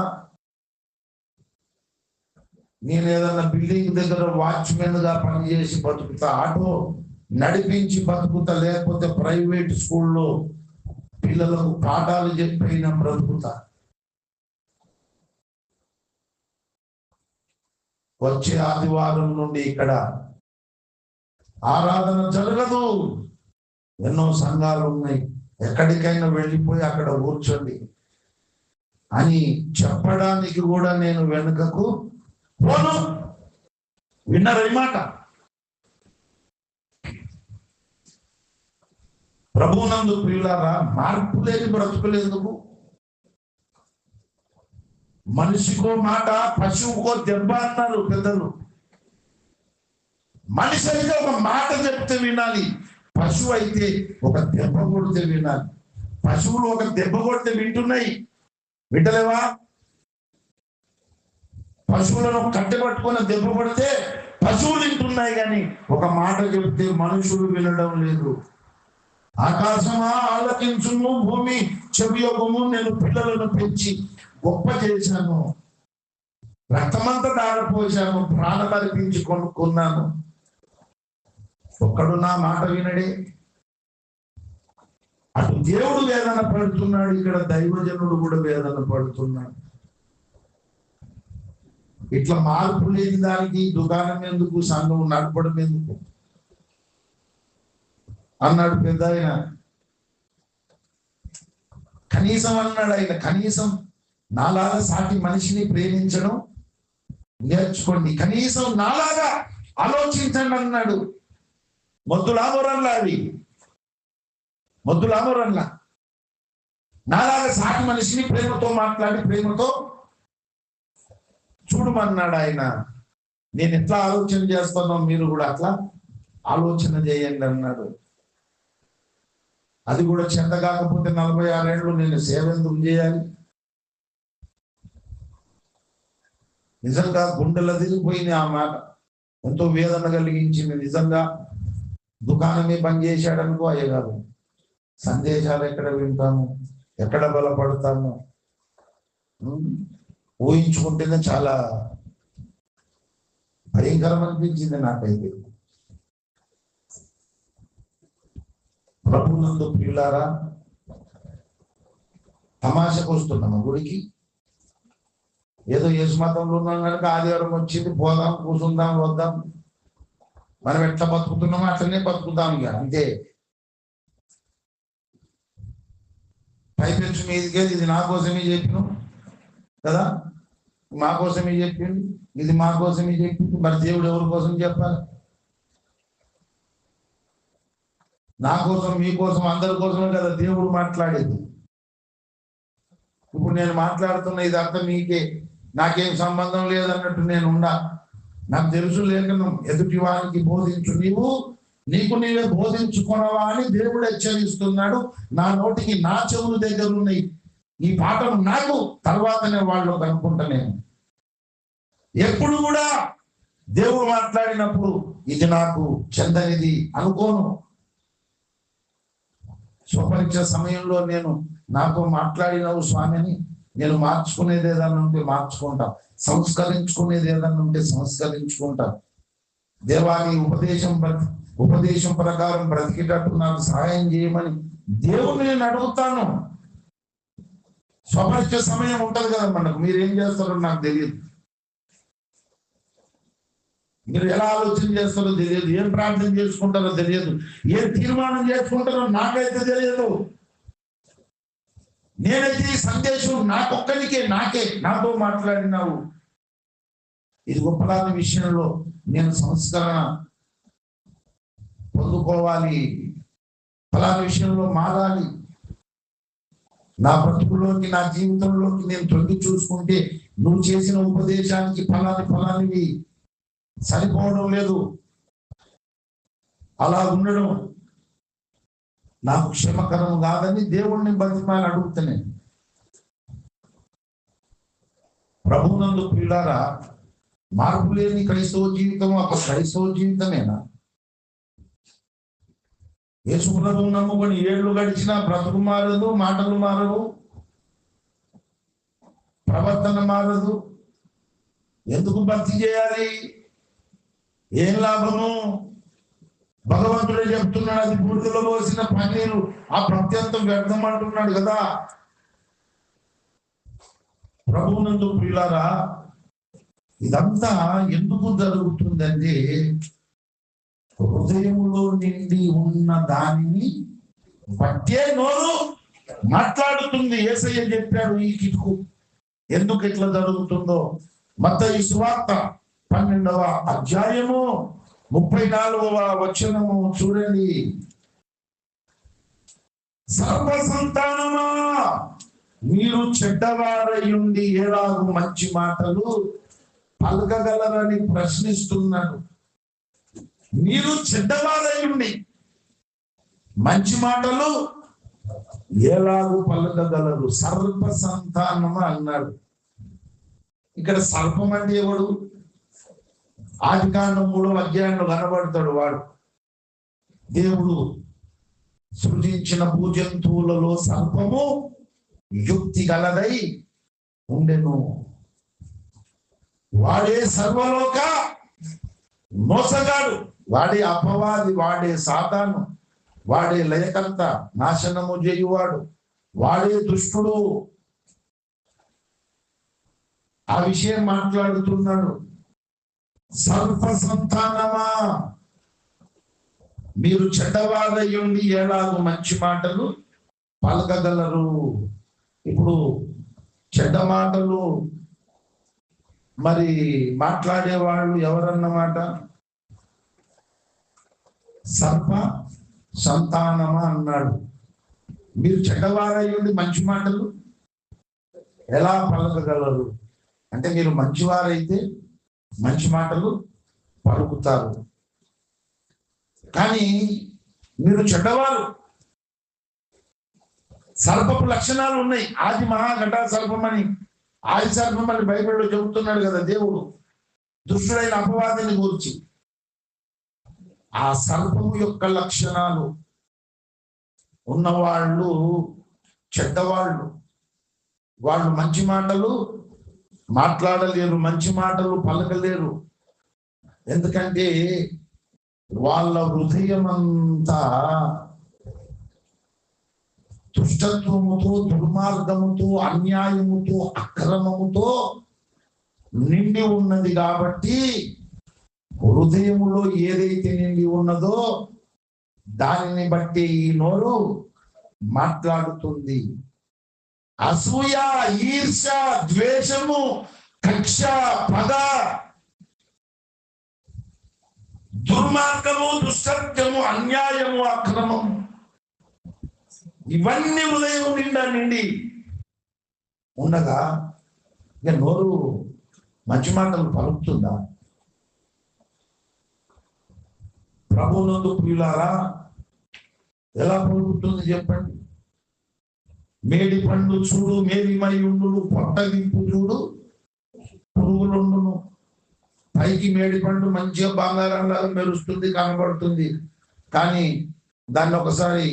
నేను ఏదన్నా బిల్డింగ్ దగ్గర వాచ్మెన్ గా పనిచేసి బతుకుతా, ఆటో నడిపించి బతుకుతా, లేకపోతే ప్రైవేట్ స్కూల్లో పిల్లలకు పాఠాలు చెప్పిన బ్రతుకుతా. వచ్చే ఆదివారం నుండి ఇక్కడ ఆరాధన జరగదు. ఎన్నో సంఘాలు ఉన్నాయి, ఎక్కడికైనా వెళ్ళిపోయి అక్కడ కూర్చోండి అని చెప్పడానికి కూడా నేను వెనుకకు పోను. విన్నారా ఈ మాట? ప్రభువునందు ప్రియులారా, మార్పు లేని బ్రతుకులేందుకు? మనిషికో మాట, పశువుకో దెబ్బ అన్నారు పెద్దలు. మనిషి అయితే ఒక మాట చెప్తే వినాలి, పశువు అయితే ఒక దెబ్బ కొడితే వినాలి. పశువులు ఒక దెబ్బ కొడితే వింటున్నాయి, వింటలేవా? పశువులను కట్టెపట్టుకొని దెబ్బ కొడితే పశువులు వింటున్నాయి, కానీ ఒక మాట చెప్తే మనుషులు వినడం లేదు. ఆకాశమా ఆలకించును, భూమి చెవియొకము, నేను పిల్లలను పెంచి గొప్ప చేశాను, రక్తమంతా దారిపోశాను, ప్రాణం అర్పించి కొనుక్కున్నాను. ఒక్కడు నా మాట వినడే. అటు దేవుడు వేదన పడుతున్నాడు, ఇక్కడ దైవజనుడు కూడా వేదన పడుతున్నాడు. ఇట్లా మార్పు లేని దానికి దుకాణం ఎందుకు, సంఘం నడపడం ఎందుకు అన్నాడు పెద్ద ఆయన. కనీసం అన్నాడు ఆయన, కనీసం నాలాగా సాటి మనిషిని ప్రేమించడం నేర్చుకోండి, కనీసం నాలాగా ఆలోచించండి అన్నాడు. మొద్దులామోరన్లా, అవి మొద్దులామోరన్లా నాలాగా సాటి మనిషిని ప్రేమతో మాట్లాడి ప్రేమతో చూడమన్నాడు ఆయన. నేను ఎట్లా ఆలోచన చేస్తానో మీరు కూడా అట్లా ఆలోచన చేయండి అన్నాడు. అది కూడా చెంత కాకపోతే 46 ఏళ్ళు నేను సేవ ఎందుకు చేయాలి? నిజంగా గుండెల దిగిపోయింది ఆ మాట, ఎంతో వేదన కలిగించింది. నిజంగా దుకాణమే బంద్ చేశాడనుకో అయ్యగారు, సందేశాలు ఎక్కడ వింటాము, ఎక్కడ బలపడతాము? ఊహించుకుంటేనే చాలా భయంకరం అనిపించింది నాకైతే. ప్రభునందు ప్రియులారా, తమాషకు వస్తున్నాము గుడికి. ఏదో యేసు మతంలో ఉన్నాం కనుక ఆదివారం వచ్చింది, పోదాం, కూర్చుందాం, వద్దాం, మనం ఎట్లా బతుకుతున్నామో అట్లనే బతుకుతాం ఇక, అంతే. పైపెచ్చు మీదికేది, ఇది నా కోసమే చెప్పిన కదా, మా కోసమే చెప్పింది, ఇది మా కోసమే చెప్పింది. మరి దేవుడు ఎవరి కోసం చెప్పాలి? నా కోసం, మీకోసం, అందరి కోసమే కదా దేవుడు మాట్లాడేది. ఇప్పుడు నేను మాట్లాడుతున్న ఇదంతా మీకే, నాకేం సంబంధం లేదన్నట్టు నేను ఉండా. నాకు తెలుసు లేఖనం, ఎదుటి వారికి బోధించు, నీకు నీవే బోధించుకున్నవా అని దేవుడు హెచ్చరిస్తున్నాడు. నా నోటికి నా చెవుల దగ్గర ఉన్నాయి. ఈ పాఠం నాకు తర్వాతనే వాళ్ళు అనుకుంటా. నేను ఎప్పుడు కూడా దేవుడు మాట్లాడినప్పుడు ఇది నాకు చెందనిది అనుకోను. స్వపరీక్ష సమయంలో నేను నాతో మాట్లాడినవు స్వామిని, నేను మార్చుకునేది ఏదన్నా ఉంటే మార్చుకుంటా, సంస్కరించుకునేది ఏదన్నా ఉంటే సంస్కరించుకుంటా. దేవాని ఉపదేశం ప్రకారం బ్రతికేటట్టు నాకు సహాయం చేయమని దేవుని నేను అడుగుతాను. స్వపరీక్ష సమయం ఉంటది కదా మనకు. మీరేం చేస్తారో నాకు తెలియదు, మీరు ఎలా ఆలోచన చేస్తారో తెలియదు, ఏం ప్రార్థన చేసుకుంటారో తెలియదు, ఏం తీర్మానం చేసుకుంటారో నాకైతే తెలియదు. నేనైతే ఈ సందేశం నాతో మాట్లాడినావు. ఇది గొప్పలాంటి విషయంలో నేను సంస్కరణ పొందుకోవాలి, ఫలాని విషయంలో మారాలి. నా బ్రతుకులోకి, నా జీవితంలోకి నేను తొంగి చూసుకుంటే నువ్వు చేసిన ఉపదేశానికి ఫలానివి సరిపోవడం లేదు. అలా ఉండడం నాకు క్షేమకరం కాదని దేవుణ్ణి బతిమాలి అడుగుతున్నాను. ప్రభువునందు ప్రియులారా, మార్పు లేని క్రైస్తవ జీవితం ఒక క్రైస్తవ జీవితమేనా? యేసు ప్రభువును నమ్ముకొని ఏళ్ళు గడిచినా బ్రతుకు మారదు, మాటలు మారవు, ప్రవర్తన మారదు. ఎందుకు భక్తి చేయాలి? ఏం లాభము? భగవంతుడే చెప్తున్నాడు, అది బూడిదలో పోసిన పన్నీరు, ఆ ప్రత్యంతం వ్యర్థం అంటున్నాడు కదా. ప్రభువునందు ప్రియులారా, ఇదంతా ఎందుకు జరుగుతుందంటే హృదయములో నిండి ఉన్న దానిని బట్టే నోరు మాట్లాడుతుంది. యేసయ్య చెప్పాడు ఈ కిటుకు. ఎందుకు ఇట్లా జరుగుతుందో మత్తయి సువార్త 12వ అధ్యాయము 34వ వచనము చూడండి. సర్వ సంతానమా, మీరు చెడ్డవారయుండి ఎలాగూ మంచి మాటలు పలకగలరని ప్రశ్నిస్తున్నాడు. మీరు చెడ్డవారయుండి మంచి మాటలు ఎలాగూ పలకగలరు. సర్వ సంతానమా అన్నాడు. ఇక్కడ సర్పం అంటే ఎవడు? ఆదికాండం 3వ అధ్యాయంలో కనబడతాడు. వాడు దేవుడు సృజించిన భూజంతువులలో సర్పము యుక్తి గలదై ఉండెను. వాడే సర్వలోక మోసగాడు, వాడే అపవాది, వాడే సాతాను, వాడే లయకర్త, నాశనము చేయువాడు, వాడే దుష్టుడు. ఆ విషయం మాట్లాడుతున్నాడు. సర్వ సంతానమా, మీరు చెడ్డవారయ్యుండి ఎలాగూ మంచి మాటలు పలకగలరు. ఇప్పుడు చెడ్డ మాటలు మరి మాట్లాడేవాళ్ళు ఎవరన్నమాట? సర్ప సంతానమా అన్నాడు. మీరు చెడ్డవారయ్యుండి మంచి మాటలు ఎలా పలకగలరు అంటే, మీరు మంచివారైతే మంచి మాటలు పలుకుతారు. కానీ మీరు చెడ్డవారు. సర్పపు లక్షణాలు ఉన్నాయి. ఆది మహాఘటా సర్పం అని, ఆది సర్పం అని బైబిల్లో చెబుతున్నాడు కదా దేవుడు, దుష్టుడైన అపవాదిని గురించి. ఆ సర్పము యొక్క లక్షణాలు ఉన్నవాళ్ళు చెడ్డవాళ్ళు. వాళ్ళు మంచి మాటలు మాట్లాడలేరు, మంచి మాటలు పలకలేరు. ఎందుకంటే వాళ్ళ హృదయం అంతా దుష్టత్వముతో, దుర్మార్గముతో, అన్యాయముతో, అక్రమముతో నిండి ఉన్నది. కాబట్టి హృదయములో ఏదైతే నిండి ఉన్నదో దానిని బట్టి ఈ నోరు మాట్లాడుతుంది. అసూయ, ఈర్ష, ద్వేషము, కక్ష, పగ, దుర్మార్గము, దుష్టత్వము, అన్యాయము, అక్రమము, ఇవన్నీ హృదయం నిండా నిండి ఉండగా ఇక నోరు మంచి మాటలు పలుకుతుందా? ప్రభువునందు ప్రియులారా, ఎలా పలుకుతుంది చెప్పండి? మేడి పండు చూడు మేలిమై ఉండు, పొట్టగింపు చూడు పురుగులుండును. పైకి మేడి పండు మంచిగా బంగారంలాగా మెరుస్తుంది, కనబడుతుంది. కానీ దాన్ని ఒకసారి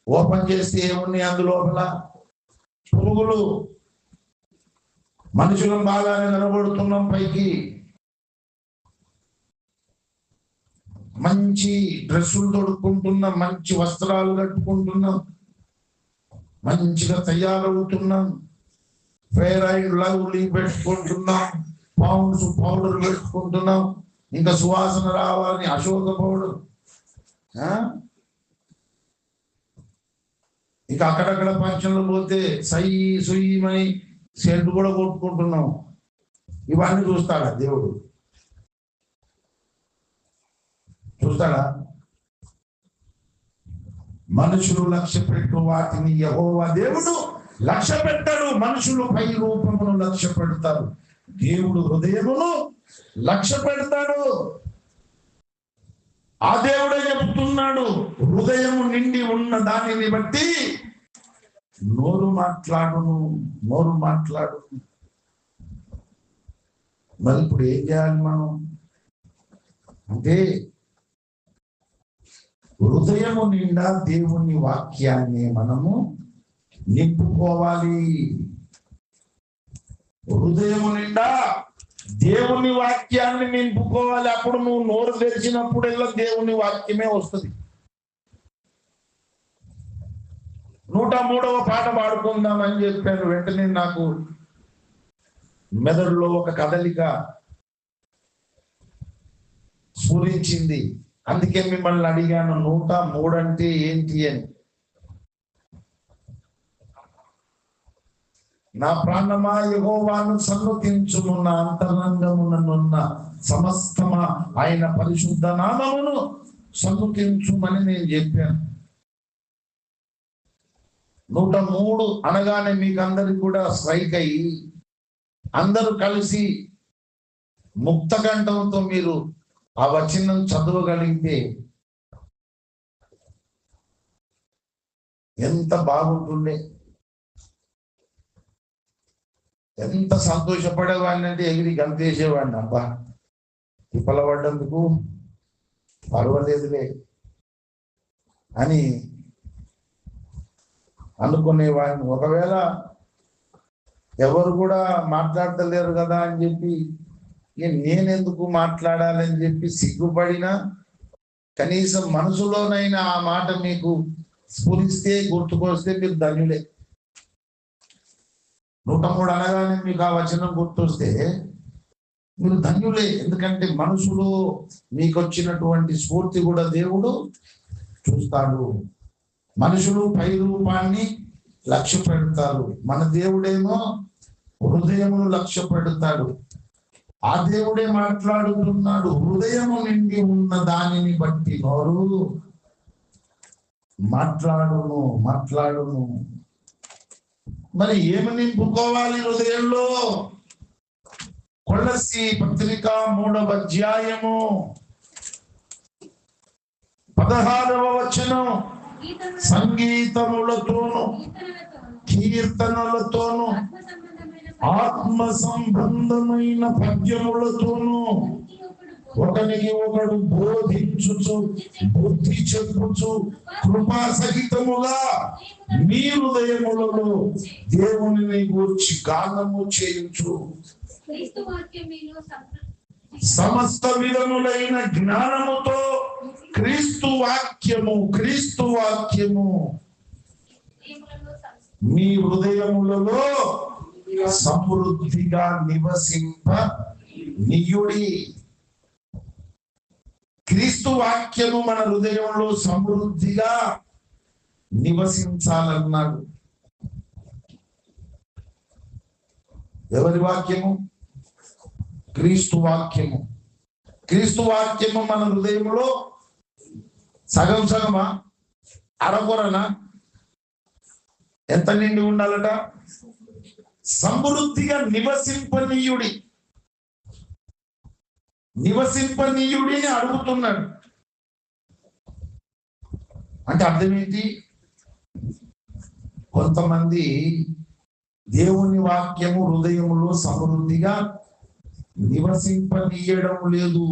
ఓపెన్ చేస్తే ఏమున్నాయి అందులోపల? పురుగులు. మనుషులం బాగానే కనబడుతున్నాం, పైకి మంచి డ్రెస్సులు తొడుక్కుంటున్నాం, మంచి వస్త్రాలు కట్టుకుంటున్నాం, మంచిగా తయారవుతున్నాం, ఫెయిర్ అండ్ లవ్లీ పెట్టుకుంటున్నాం, పౌడర్ పెట్టుకుంటున్నాం, ఇంకా సువాసన రావాలని అశోక పౌడర్, ఇక అక్కడక్కడ ఫంక్షన్లు పోతే సుయ్యమని సెంటు కూడా కొట్టుకుంటున్నాం. ఇవన్నీ చూస్తాడా దేవుడు? చూస్తాడా? మనుషులు లక్ష్య పెట్టు వాటిని యెహోవా దేవుడు లక్ష్య పెట్టాడు. మనుషులు పై రూపమును లక్ష్య పెడతారు, దేవుడు హృదయమును లక్ష్య పెడతాడు. ఆ దేవుడే చెప్తున్నాడు, హృదయము నిండి ఉన్న దానిని బట్టి నోరు మాట్లాడును. మరి ఇప్పుడు ఏం చేయాలి మనం అంటే, హృదయము నిండా దేవుని వాక్యాన్ని మనము నింపుకోవాలి. హృదయము నిండా దేవుని వాక్యాన్ని నింపుకోవాలి. అప్పుడు నువ్వు నోరు తెరిచినప్పుడల్లా దేవుని వాక్యమే వస్తుంది. 103వ పాట పాడుకుందాం అని చెప్పాను. వెంటనే నాకు మెదడులో ఒక కదలిక స్ఫురించింది. అందుకే మిమ్మల్ని అడిగాను 103 అంటే ఏంటి అని. నా ప్రాణమా యెహోవాను సన్నుతించుము, నా అంతరంగముననున్న సమస్తమా ఆయన పరిశుద్ధ నామమును సన్నుతించుమని నేను చెప్పాను. 103 అనగానే మీకు అందరికి కూడా స్ట్రైక్ అయ్యి అందరూ కలిసి ముక్తకంఠంతో మీరు ఆ వచనం చదవగలిగితే ఎంత బాగుంటుండే, ఎంత సంతోషపడేవాడిని అంటే ఎగిరి గంతేసేవాడిని. అబ్బా తిప్పలబడ్డందుకు పర్వాలేదులే అని అనుకునేవాడిని. ఒకవేళ ఎవరు కూడా మాట్లాడతలేరు కదా అని చెప్పి నేనెందుకు మాట్లాడాలని చెప్పి సిగ్గుపడినా, కనీసం మనసులోనైనా ఆ మాట మీకు స్ఫురిస్తే, గుర్తుకొస్తే మీరు ధన్యులే. 103 అనగానే మీకు ఆ వచనం గుర్తొస్తే మీరు ధన్యులే. ఎందుకంటే మనసులో మీకు వచ్చినటువంటి స్ఫూర్తి కూడా దేవుడు చూస్తాడు. మనుషులు పై రూపాన్ని లక్ష్య పెడతారు, మన దేవుడేమో హృదయమును లక్ష్య పెడతాడు. ఆ దేవుడే మాట్లాడుతున్నాడు, హృదయము నిండి ఉన్న దానిని బట్టి నోరు మాట్లాడును. మరి ఏమి నింపుకోవాలి హృదయంలో? కొలస్సీ పత్రిక 3వ అధ్యాయము 16వ వచనం, సంగీతములతోను కీర్తనలతోను ఆత్మ సంబంధమైన పద్యములతోను ఒకనికి ఒకడు బోధించుచు బుద్ధి చెప్పుచు కృపా సహితముగా మీ హృదయములలో దేవునిని గూర్చి గానము చేయుచు సమస్త విధములైన జ్ఞానముతో క్రీస్తు వాక్యము మీ హృదయములలో సమృద్ధిగా నివసింప నియుడి. క్రీస్తు వాక్యము మన హృదయంలో సమృద్ధిగా నివసించాలన్నాడు. ఎవరి వాక్యము? క్రీస్తు వాక్యము. క్రీస్తు వాక్యము మన హృదయంలో సగమా, అరకొరనా, ఎంత నిండి ఉండాలట? సమృద్ధిగా నివసింపనీయుడి అని అడుగుతున్నాడు. అంటే అర్థం ఏంటి? కొంతమంది దేవుని వాక్యము హృదయములో సమృద్ధిగా నివసింపనీయడం లేదు.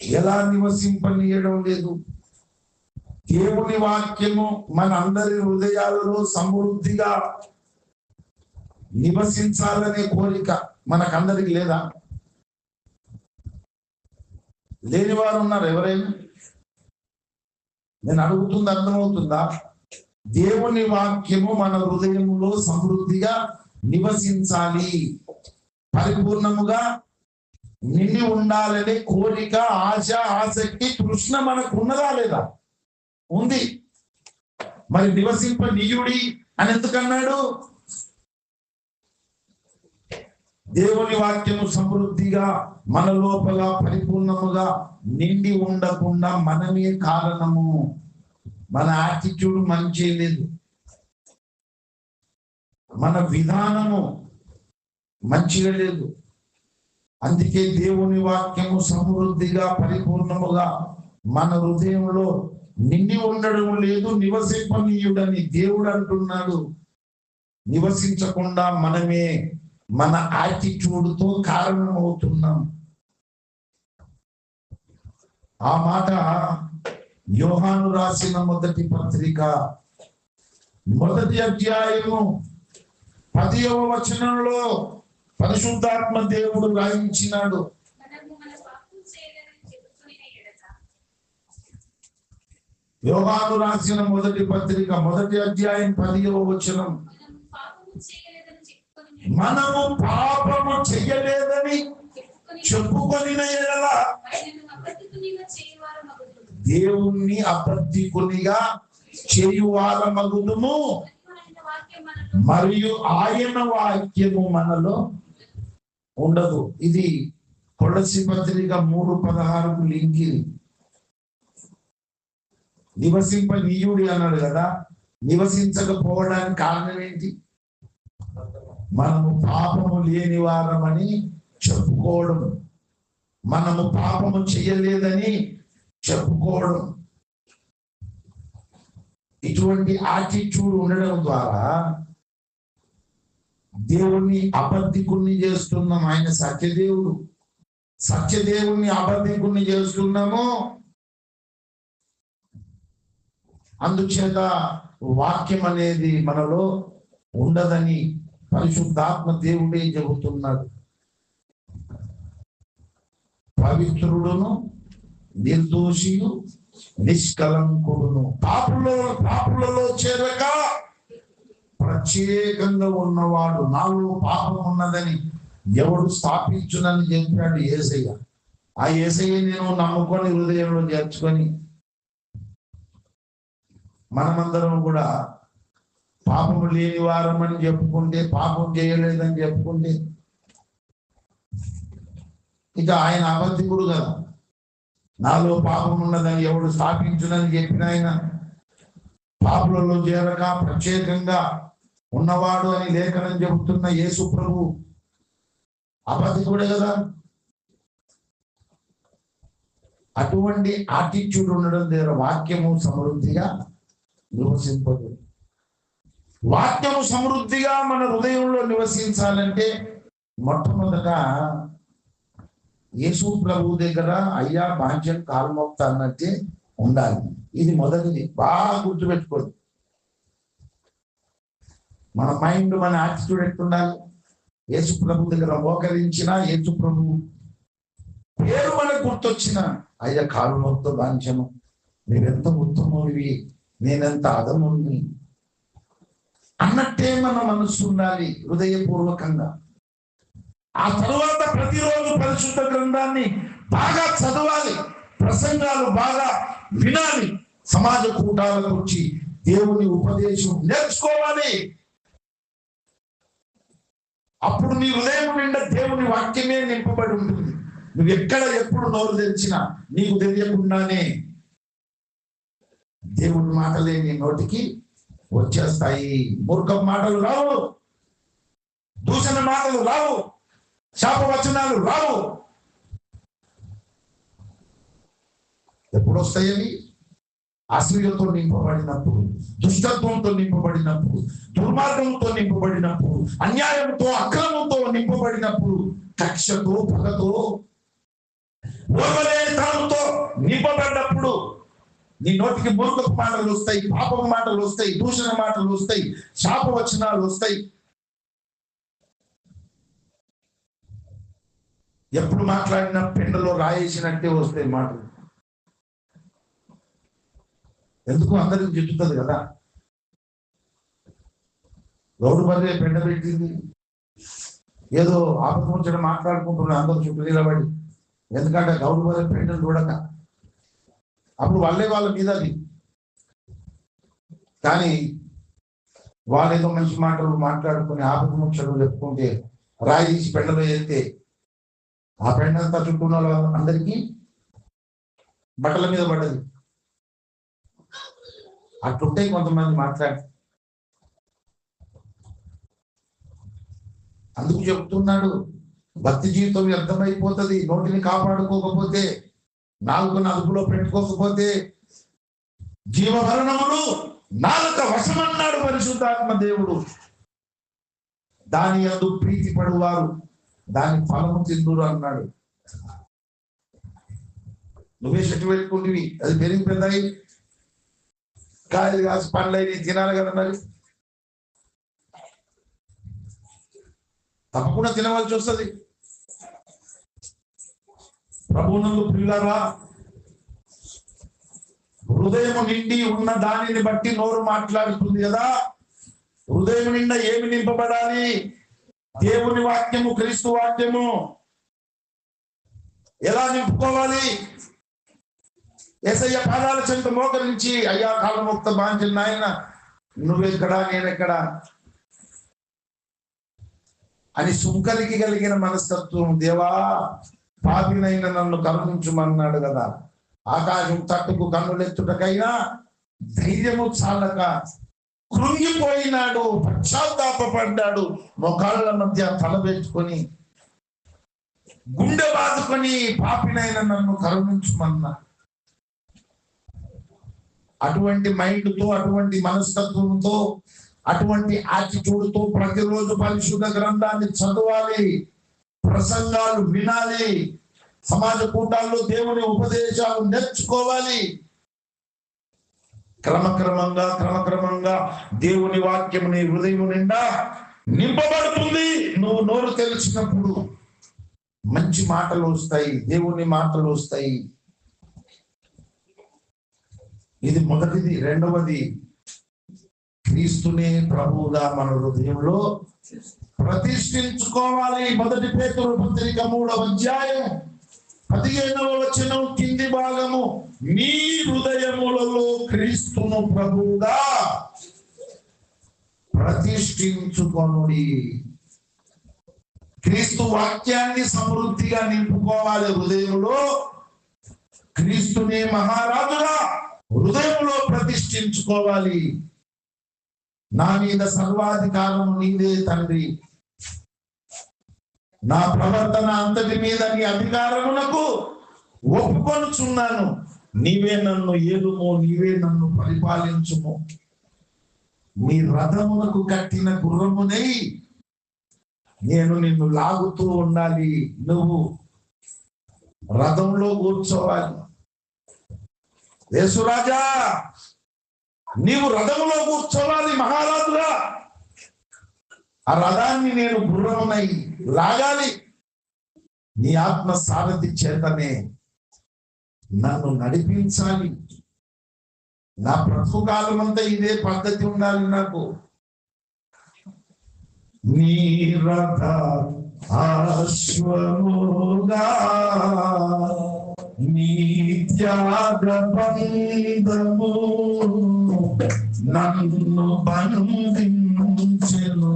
ఎలా నివసింపనీయడం లేదు? దేవుని వాక్యము మన అందరి హృదయాలలో సమృద్ధిగా నివసించాలనే కోరిక మనకందరికి లేదా? లేని వారు ఉన్నారు ఎవరైనా? నేను అడుగుతుంది అర్థమవుతుందా? దేవుని వాక్యము మన హృదయములో సమృద్ధిగా నివసించాలి, పరిపూర్ణముగా నిండి ఉండాలనే కోరిక, ఆశ, ఆసక్తి, తృష్ణ మనకు ఉన్నదా లేదా? ఉంది. మరి నివసింపనీయుడి అని ఎందుకన్నాడు? దేవుని వాక్యము సమృద్ధిగా మన లోపల పరిపూర్ణముగా నిండి ఉండకుండా మనమే కారణము. మన యాటిట్యూడ్ మంచి లేదు, మన విధానము మంచిగా లేదు. అందుకే దేవుని వాక్యము సమృద్ధిగా పరిపూర్ణముగా మన హృదయంలో నిండి ఉండడం లేదు. నివసింపనీయుడని దేవుడు అంటున్నాడు. నివసించకుండా మనమే మన యాటిట్యూడ్తో కారణమవుతున్నాం. ఆ మాట యోహాను రాసిన మొదటి పత్రిక 1వ అధ్యాయము 10వ వచనంలో పరిశుద్ధాత్మ దేవుడు రాయించినాడు. యోహాను రాసిన మొదటి పత్రిక 1వ అధ్యాయం 10వ వచనం, మనము పాపము చెయ్యలేదని చెప్పుకొని ఎడల దేవుణ్ణి అబద్ధికునిగా చేయువారమగుదుము, మరియు ఆయన వాక్యము మనలో ఉండదు. ఇది కొలస్సీ పత్రిక 3:16 లింక్. నివసింపనీయుడి అన్నాడు కదా, నివసించకపోవడానికి కారణం ఏంటి? మనము పాపము లేని వారమని చెప్పుకోవడం, మనము పాపము చేయలేదని చెప్పుకోవడం. ఇటువంటి యాటిట్యూడ్ ఉండడం ద్వారా దేవుణ్ణి అబద్ధికుణ్ణి చేస్తున్నాం. ఆయన సత్యదేవుడు, సత్యదేవుణ్ణి అబద్ధికుణ్ణి చేస్తున్నాము. అందుచేత వాక్యం అనేది మనలో ఉండదని పరిశుద్ధాత్మ దేవుడే చెబుతున్నాడు. పవిత్రుడును, నిర్దోషియు, నిష్కలంకుడును, పాపులలో చేరక ప్రత్యేకంగా ఉన్నవాడు, నాలో పాపం ఉన్నదని ఎవడు స్థాపించునని చెప్పాడు యేసయ్య. ఆ యేసయ్య నేను నమ్ముకొని హృదయంలో చేర్చుకొని మనమందరం కూడా పాపము లేని వారమని చెప్పుకుంటే, పాపం చేయలేదని చెప్పుకుంటే ఇక ఆయన అబద్ధికుడు కదా. నాలో పాపం ఉన్నదని ఎవడు స్థాపించునని చెప్పిన ఆయన పాపులలో చేరక ప్రత్యేకంగా ఉన్నవాడు అని లేఖనం చెబుతున్న యేసు ప్రభు అబద్ధికుడే కదా. అటువంటి యాటిట్యూడ్ ఉండడం ద్వారా వాక్యము సమృద్ధిగా నివసింపదు. వాక్యము సమృద్ధిగా మన హృదయంలో నివసించాలంటే మొట్టమొదట యేసు ప్రభు దగ్గర అయ్యా బాంఛం కాల్మోక్త అన్నట్టే ఉండాలి. ఇది మొదటిది, బాగా గుర్తుపెట్టుకోండి. మన మైండ్, మన యాటిట్యూడ్ ఎట్టుండాలి? యేసు ప్రభు దగ్గర మోకరించిన, యేసు ప్రభు పేరు మనకు గుర్తొచ్చిన, అయ్యా కాల్మోక్త బాంఛము, నువ్వెంత ఉత్తముడివి, నేనెంత అదముని అన్నట్టే మన మనసు ఉండాలి హృదయపూర్వకంగా. ఆ తరువాత ప్రతిరోజు పరిశుద్ధ గ్రంథాన్ని బాగా చదవాలి, ప్రసంగాలు బాగా వినాలి, సమాజ కూటాలకు వచ్చి దేవుని ఉపదేశం నేర్చుకోవాలి. అప్పుడు నీ హృదయం నిండా దేవుని వాక్యమే నింపబడి ఉంటుంది. నువ్వు ఎక్కడ ఎప్పుడు నోరు తెరిచినా నీకు తెలియకుండానే దేవుని మాటలే నీ నోటికి వచ్చేస్తాయి. మూర్ఖ మాటలు రావు, దూషణ మాటలు రావు, శాపవచనాలు రావు. ఎప్పుడు వస్తాయని? అసూయతో నింపబడినప్పుడు, దుష్టత్వంతో నింపబడినప్పుడు, దుర్మార్గంతో నింపబడినప్పుడు, అన్యాయంతో అక్రమంతో నింపబడినప్పుడు, కక్షతో పగతో ఓర్వలేనితనంతో నింపబడినప్పుడు నీ నోటికి మూర్ఖపు మాటలు వస్తాయి, పాపపు మాటలు వస్తాయి, దూషణ మాటలు వస్తాయి, శాపవచనాలు వస్తాయి. ఎప్పుడు మాట్లాడినా పెండలో రాయేసినట్టే వస్తాయి మాటలు. ఎందుకు? అందరికి జిట్టుతుంది కదా. గౌడు బర్రె పెండ పెట్టింది, ఏదో ఆపముంచడం మాట్లాడుకుంటున్నారు అందరూ చుట్టూ నిలబడి. ఎందుకంటే గౌడు బర్రె పెండలు చూడక అప్పుడు వాళ్ళే వాళ్ళ మీద అది. కానీ వాళ్ళేదో మంచి మాటలు మాట్లాడుకుని ఆపముంచడం చెప్పుకుంటే రాయి తీసి పెండలో వేస్తే ఆ పెండంతా చుట్టూ ఉన్న అందరికీ బట్టల మీద పడ్డది. అట్లుంటే కొంతమంది మాట్లాడి. అందుకు చెప్తున్నాడు, భక్తి జీవితం వ్యర్థమైపోతుంది నోటిని కాపాడుకోకపోతే, నాలుకను అదుపులో పెట్టుకోకపోతే. జీవమరణములు నాలుక వశమన్నాడు పరిశుద్ధాత్మ దేవుడు. దాని యందు ప్రీతి పడువారు దాని ఫలము తిందురు అన్నాడు. నువ్వే చెట్టు పెట్టుకుంటువి, అది పెరిగి పెద్దయి కాయలు కాసి పండ్లైన తినాలి కదా. మరి తప్పకుండా తినవలసి వస్తుంది. ప్రభువునందు ప్రియులారా, హృదయం నిండి ఉన్న దానిని బట్టి నోరు మాట్లాడుతుంది కదా. హృదయం నిండా ఏమి నింపబడాలి? దేవుని వాక్యము, క్రీస్తు వాక్యము. ఎలా నింపుకోవాలి? యేసయ్య పాదాల చెంత మోకరించి, అయ్యా కాలముక్త బాంచిన నాయన నువ్వెక్కడా నేనెక్కడా అని సుంకరికి కలిగిన మనస్తత్వం. దేవా పాపినైనా నన్ను కరుణించుమన్నాడు కదా. ఆకాశం తట్టుకు కన్నులెత్తుటకైనా ధైర్యము చాలక కృంగిపోయినాడు, పశ్చాత్తాపడ్డాడు, మొకాళ్ళ మధ్య తల పెట్టుకొని గుండె బాదుకొని పాపినైనా నన్ను కరుణించుమన్నా. అటువంటి మైండ్తో, అటువంటి మనస్తత్వంతో, అటువంటి యాటిట్యూడ్తో ప్రతిరోజు పరిశుద్ధ గ్రంథాన్ని చదవాలి, ప్రసంగాలు వినాలి, సమాజ కూటాల్లో దేవుని ఉపదేశాలు నేర్చుకోవాలి. క్రమక్రమంగా దేవుని వాక్యం నీ హృదయం నిండా నింపబడుతుంది. నువ్వు నోరు తెలిసినప్పుడు మంచి మాటలు వస్తాయి, దేవుని మాటలు వస్తాయి. ఇది మొదటిది. రెండవది, క్రీస్తునే ప్రభువుగా మన హృదయంలో ప్రతిష్ఠించుకోవాలి. మొదటి పేతురు పత్రిక 3వ అధ్యాయం 15వ వచనం కింది భాగము, మీ హృదయములలో క్రీస్తును ప్రభువుగా ప్రతిష్ఠించుకొనుడి. క్రీస్తు వాక్యాన్ని సమృద్ధిగా నింపుకోవాలి హృదయంలో. క్రీస్తునే మహారాజుగా హృదయంలో ప్రతిష్ఠించుకోవాలి. నా మీద సర్వాధికారం నీదే తండ్రి, నా ప్రవర్తన అంతటి మీద నీ అధికారమునకు ఒప్పుకొనుచున్నాను. నీవే నన్ను ఏలుము, నీవే నన్ను పరిపాలించుము. నీ రథమునకు కట్టిన గుర్రమునై నేను నిన్ను లాగుతూ ఉండాలి. నువ్వు రథంలో కూర్చోవాలి. యేసురాజా, నీవు రథములో కూర్చోవాలి మహారాజుగా. ఆ రథాన్ని నేను గుర్రమునై లాగాలి. నీ ఆత్మ సారథి చేతనే నన్ను నడిపించాలి. నా బ్రతుకుకాలం అంతా ఇదే పద్ధతి ఉండాలి నాకు. నీ రథ అశ్వముగా నీ త్యాగ బంధము నన్ను బంధించెను.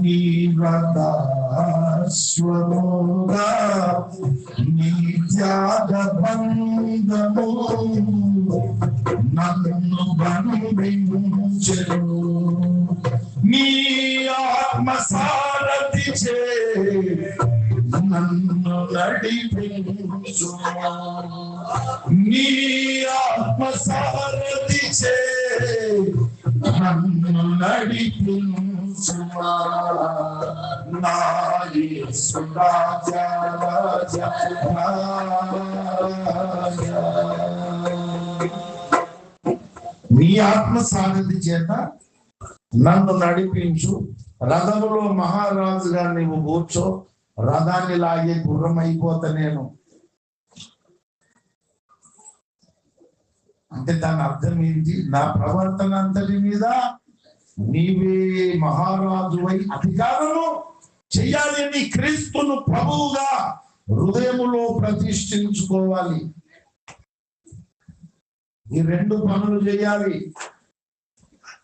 నీ రథ అశ్వముగా నీ త్యాగ బంధము నన్ను బంధించెను నీ ఆత్మ సారథి చే నన్ను నడిపించుమా నీ ఆత్మ సారథి చే నన్ను నడిపించుమా నా యేసు రాజా రాజా నీ ఆత్మ సారథి చేత నన్ను నడిపించు రథములో మహారాజుగా నీవు కూర్చో రథాన్ని లాగే గుర్రం అయిపోతా నేను అంటే దాని అర్థం ఏంటి నా ప్రవర్తన అంతటి మీద నీవే మహారాజువై అధికారము చెయ్యాలి అని క్రీస్తును ప్రభువుగా హృదయములో ప్రతిష్ఠించుకోవాలి ఈ రెండు పనులు చేయాలి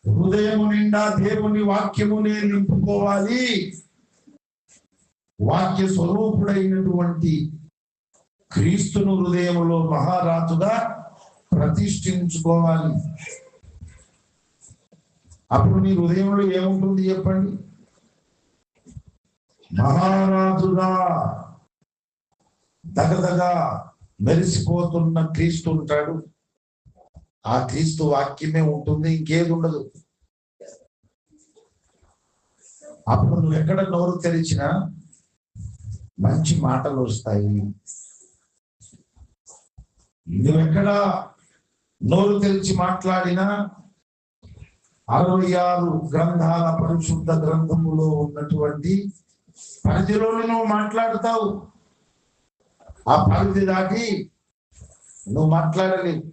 హృదయము నిండా దేవుని వాక్యమునే నింపుకోవాలి వాక్య స్వరూపుడైనటువంటి క్రీస్తును హృదయములో మహారాజుగా ప్రతిష్ఠించుకోవాలి అప్పుడు నీ హృదయంలో ఏముంటుంది చెప్పండి మహారాజుగా దగదగా మెరిసిపోతున్న క్రీస్తు ఉంటాడు ఆ క్రీస్తు వాక్యమే ఉంటుంది ఇంకేది ఉండదు అప్పుడు నువ్వు ఎక్కడ నోరు తెరిచినా మంచి మాటలు వస్తాయి నువ్వెక్కడ నోరు తెరిచి మాట్లాడినా 66 గ్రంథాల పరిశుద్ధ గ్రంథములో ఉన్నటువంటి పరిధిలోనే నువ్వు మాట్లాడతావు ఆ పరిధి దాటి నువ్వు మాట్లాడలేవు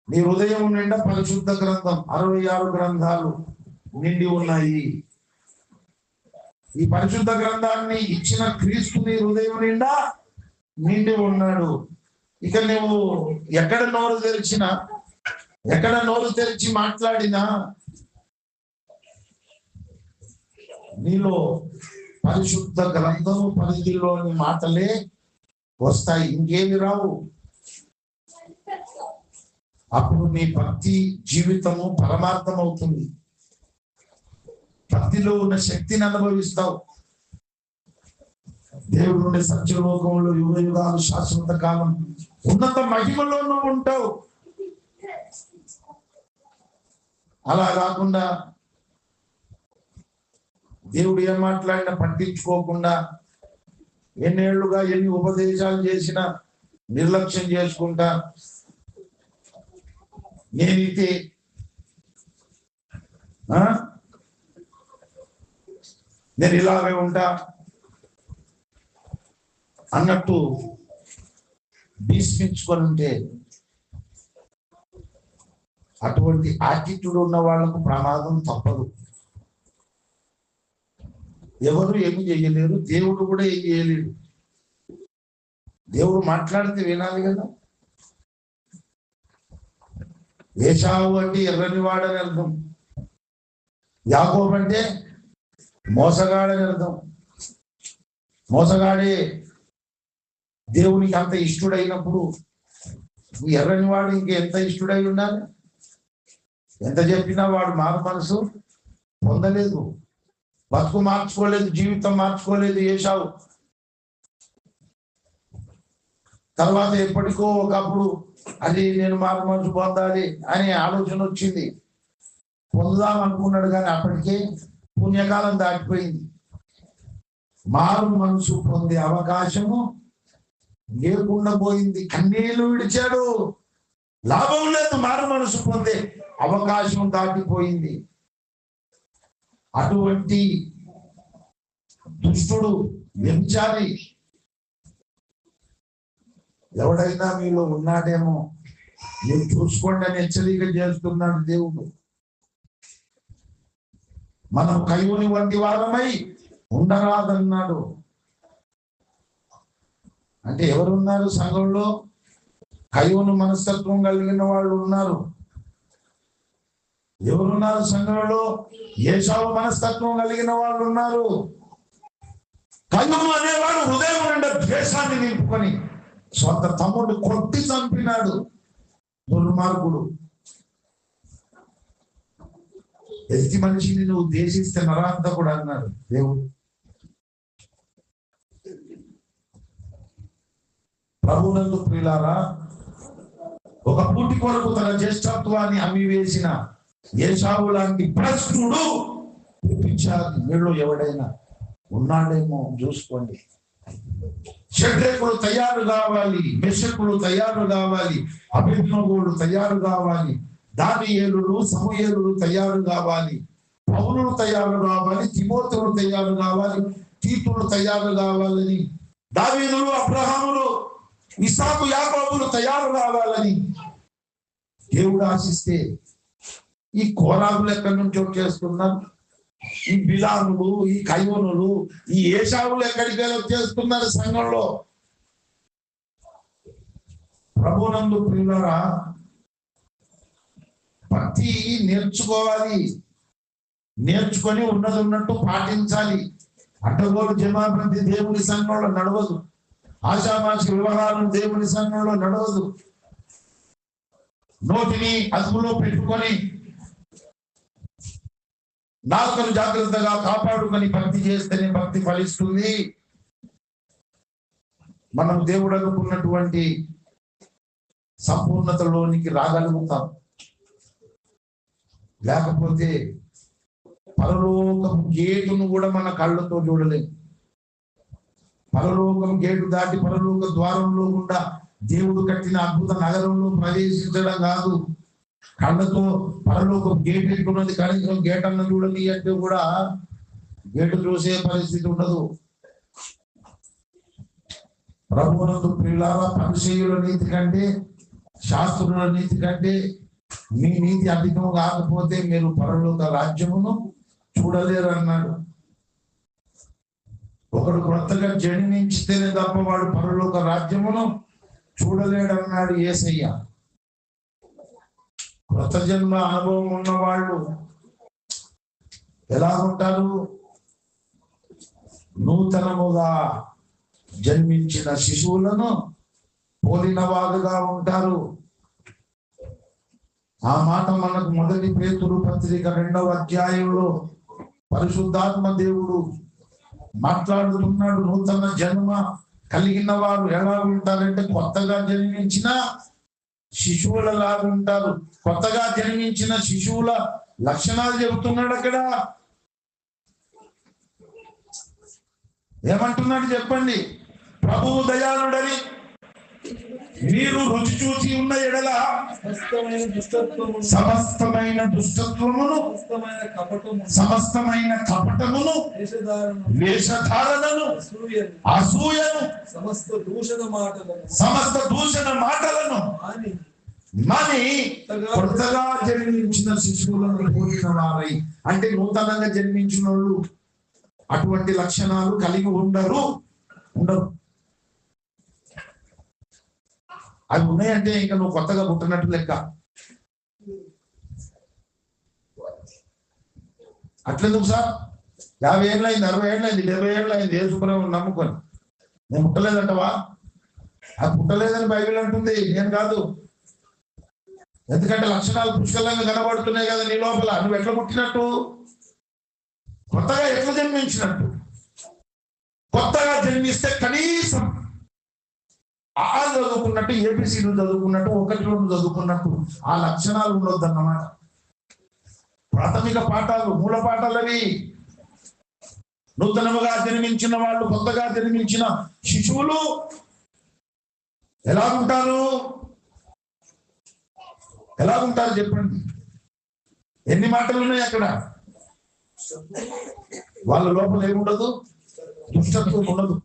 నీ హృదయం నిండా పరిశుద్ధ గ్రంథం 66 గ్రంథాలు నిండి ఉన్నాయి ఈ పరిశుద్ధ గ్రంథాన్ని ఇచ్చిన క్రీస్తు నీ హృదయం నిండా నిండి ఉన్నాడు ఇక నువ్వు ఎక్కడ నోరు తెరిచినా ఎక్కడ నోరు తెరిచి మాట్లాడినా నీలో పరిశుద్ధ గ్రంథము పరిధిలోని మాటలే వస్తాయి ఇంకేమి రావు అప్పుడు నీ భక్తి జీవితము పరమార్థం అవుతుంది భక్తిలో ఉన్న శక్తిని అనుభవిస్తావు దేవుడు ఉండే సత్యలోకంలో యుగ యుగాలు శాశ్వత కాలం ఉన్నత మహిమలో నువ్వు ఉంటావు అలా కాకుండా దేవుడు ఏం మాట్లాడినా పట్టించుకోకుండా ఎన్నేళ్లుగా ఎన్ని ఉపదేశాలు చేసినా నిర్లక్ష్యం చేసుకుంటా నేనైతే నేను ఇలాగే ఉంటా అన్నట్టు భీష్మించుకొని ఉంటే అటువంటి యాటిట్యూడ్ ఉన్న వాళ్ళకు ప్రమాదం తప్పదు ఎవరు ఏమి చేయలేరు దేవుడు కూడా ఏం చేయలేడు దేవుడు మాట్లాడితే వినాలి కదా ఏశావు అంటే ఎర్రని వాడని అర్థం యాకోబు అంటే మోసగాడని అర్థం మోసగాడే దేవునికి అంత ఇష్టడైనప్పుడు ఎర్రని వాడు ఇంకెంత ఇష్టడై ఉండాలి ఎంత చెప్పినా వాడు మారు మనసు పొందలేదు బతుకు మార్చుకోలేదు జీవితం మార్చుకోలేదు ఏశావు తర్వాత ఎప్పటికో ఒకప్పుడు అది నేను మారు మనసు పొందాలి అనే ఆలోచన వచ్చింది పొందుదాం అనుకున్నాడు కానీ అప్పటికే పుణ్యకాలం దాటిపోయింది మారు మనసు పొందే అవకాశము లేకుండా పోయింది కన్నీళ్లు విడిచాడు లాభం లేదు మారు మనసు పొందే అవకాశం దాటిపోయింది అటువంటి దుష్టుడు వ్యభిచారి ఎవడైనా మీలో ఉన్నాడేమో మీరు చూసుకోండి అని హెచ్చరిక చేస్తున్నాడు దేవుడు మనం కయ్యూని వంటి వారమై ఉండరాదన్నాడు అంటే ఎవరున్నారు సంఘంలో కయ్యూను మనస్తత్వం కలిగిన వాళ్ళు ఉన్నారు ఎవరున్నారు సంఘంలో ఏశావు మనస్తత్వం కలిగిన వాళ్ళు ఉన్నారు కయ్యూను అనేవాడు హృదయం నిండా ద్వేషాన్ని నింపుకొని సొంత తమ్ముడు కొట్టి చంపినాడు దుర్మార్గుడు. ఎదుటి మనిషిని నువ్వు దేశిస్తే నరాంతకుడు అన్నాడు దేవుడు. ప్రభువునందు ప్రియులారా, ఒక పూటి కొరకు తన జ్యేష్ఠత్వాన్ని అమ్మివేసిన ఏశావు లాంటి భ్రష్టుడు వీళ్ళు ఎవడైనా ఉన్నాడేమో చూసుకోండి. షడ్రేకులు తయారు కావాలి, మెషకులు తయారు కావాలి, అభిజ్ఞోగులు తయారు కావాలి, దానియేలులు సమూయేలులు తయారు కావాలి, పౌలులు తయారు కావాలి, తిమోతిలు తయారు కావాలి, తీతులు తయారు కావాలని, దావీదులు అబ్రహాములు ఇస్సాకు యాకోబులు తయారు కావాలని దేవుడు ఆశిస్తే ఈ కోరాబులు ఎక్కడి నుంచి వచ్చేస్తున్నారు? ఈ బిలాములు, ఈ కయోనులు, ఈ ఏశావులు ఎక్కడికి వచ్చేస్తున్నారు సంఘంలో? ప్రభునందు ప్రియులారా, భక్తి నేర్చుకోవాలి, నేర్చుకొని ఉన్నది ఉన్నట్టు పాటించాలి. అడ్డగోలు జమాపతి దేవుని సంఘంలో నడవదు. ఆషామాషి వ్యవహారం దేవుని సంఘంలో నడవదు. నోటిని అదుపులో పెట్టుకొని నాలుకను జాగ్రత్తగా కాపాడుకొని భక్తి చేస్తేనే భక్తి ఫలిస్తుంది. మనం దేవుడు అనుకున్నటువంటి సంపూర్ణతలోనికి రాగలుగుతాం. లేకపోతే పరలోకం గేటును కూడా మన కళ్ళతో చూడలేం. పరలోకం గేటు దాటి పరలోక ద్వారంలో గుండా దేవుడు కట్టిన అద్భుత నగరంలో ప్రవేశించడం కాదు. కళ్ళతో పరలోకం గేట్ పెట్టుకున్నది, కనీసం గేట్ అన్న చూడని అంటే కూడా గేటు చూసే పరిస్థితి ఉండదు. ప్రభువునందు ప్రియులారా, పరిసయ్యుల నీతి కంటే, శాస్త్రుల నీతి కంటే మీ నీతి అధికం కాకపోతే మీరు పరలోక రాజ్యమును చూడలేరు అన్నాడు. ఒకడు కొత్తగా జన్మించితేనే తప్ప వాడు పరలోక రాజ్యమును చూడలేడన్నాడు యేసయ్య. కొత్త జన్మ అనుభవం ఉన్న వాళ్ళు ఎలా ఉంటారు? నూతనముగా జన్మించిన శిశువులను పోలిన వారుగా ఉంటారు. ఆ మాట మనకు మొదటి పేతురు పత్రిక 2వ అధ్యాయంలో పరిశుద్ధాత్మ దేవుడు మాట్లాడుతున్నాడు. నూతన జన్మ కలిగిన వారు ఎలా ఉంటారంటే కొత్తగా జన్మించిన శిశువుల లాగా ఉంటారు. కొత్తగా జన్మించిన శిశువుల లక్షణాలు చెబుతున్నాడు అక్కడ. ఏమంటున్నాడు చెప్పండి? ప్రభువు దయాళుడని మీరు రుచి చూసి ఉన్న ఎడల సమస్తమైన దుష్టత్వమును, సమస్తమైన కపటమును, వేషధారణను, అసూయను, సమస్త దూషణ మాటలను మాని కొత్తగా జన్మించిన శిశువులను పోలిన వారై. అంటే నూతనంగా జన్మించిన వాళ్ళు అటువంటి లక్షణాలు కలిగి ఉండరు. అవి ఉన్నాయంటే ఇంకా నువ్వు కొత్తగా పుట్టినట్టు లెక్క. అట్లెందుకు సార్? 50 ఏళ్ళైంది, 60 ఏళ్ళైంది, 70 ఏళ్ళైంది యేసుప్రభువుని నమ్ముకొని నేను పుట్టలేదంటవా? అది పుట్టలేదని బైబిల్ అంటుంది, నేను కాదు. ఎందుకంటే లక్షణాలు పుష్కలంగా కనబడుతున్నాయి కదా నీ లోపల. నువ్వు ఎట్లా పుట్టినట్టు? కొత్తగా ఎట్లా జన్మించినట్టు? కొత్తగా జన్మిస్తే కనీసం ఆ చదువుకున్నట్టు, ఏబిసిలు చదువుకున్నట్టు, 1-2 చదువుకున్నట్టు ఆ లక్షణాలు ఉండొద్దు అన్నమాట. ప్రాథమిక పాఠాలు, మూల పాఠాలు అవి. నూతనముగా జన్మించిన వాళ్ళు, కొత్తగా జన్మించిన శిశువులు ఎలా ఉంటారు? చెప్పండి. ఎన్ని మాటలు ఉన్నాయి అక్కడ? వాళ్ళ లోపల ఏముండదు? దుష్టత్వం ఉండదు.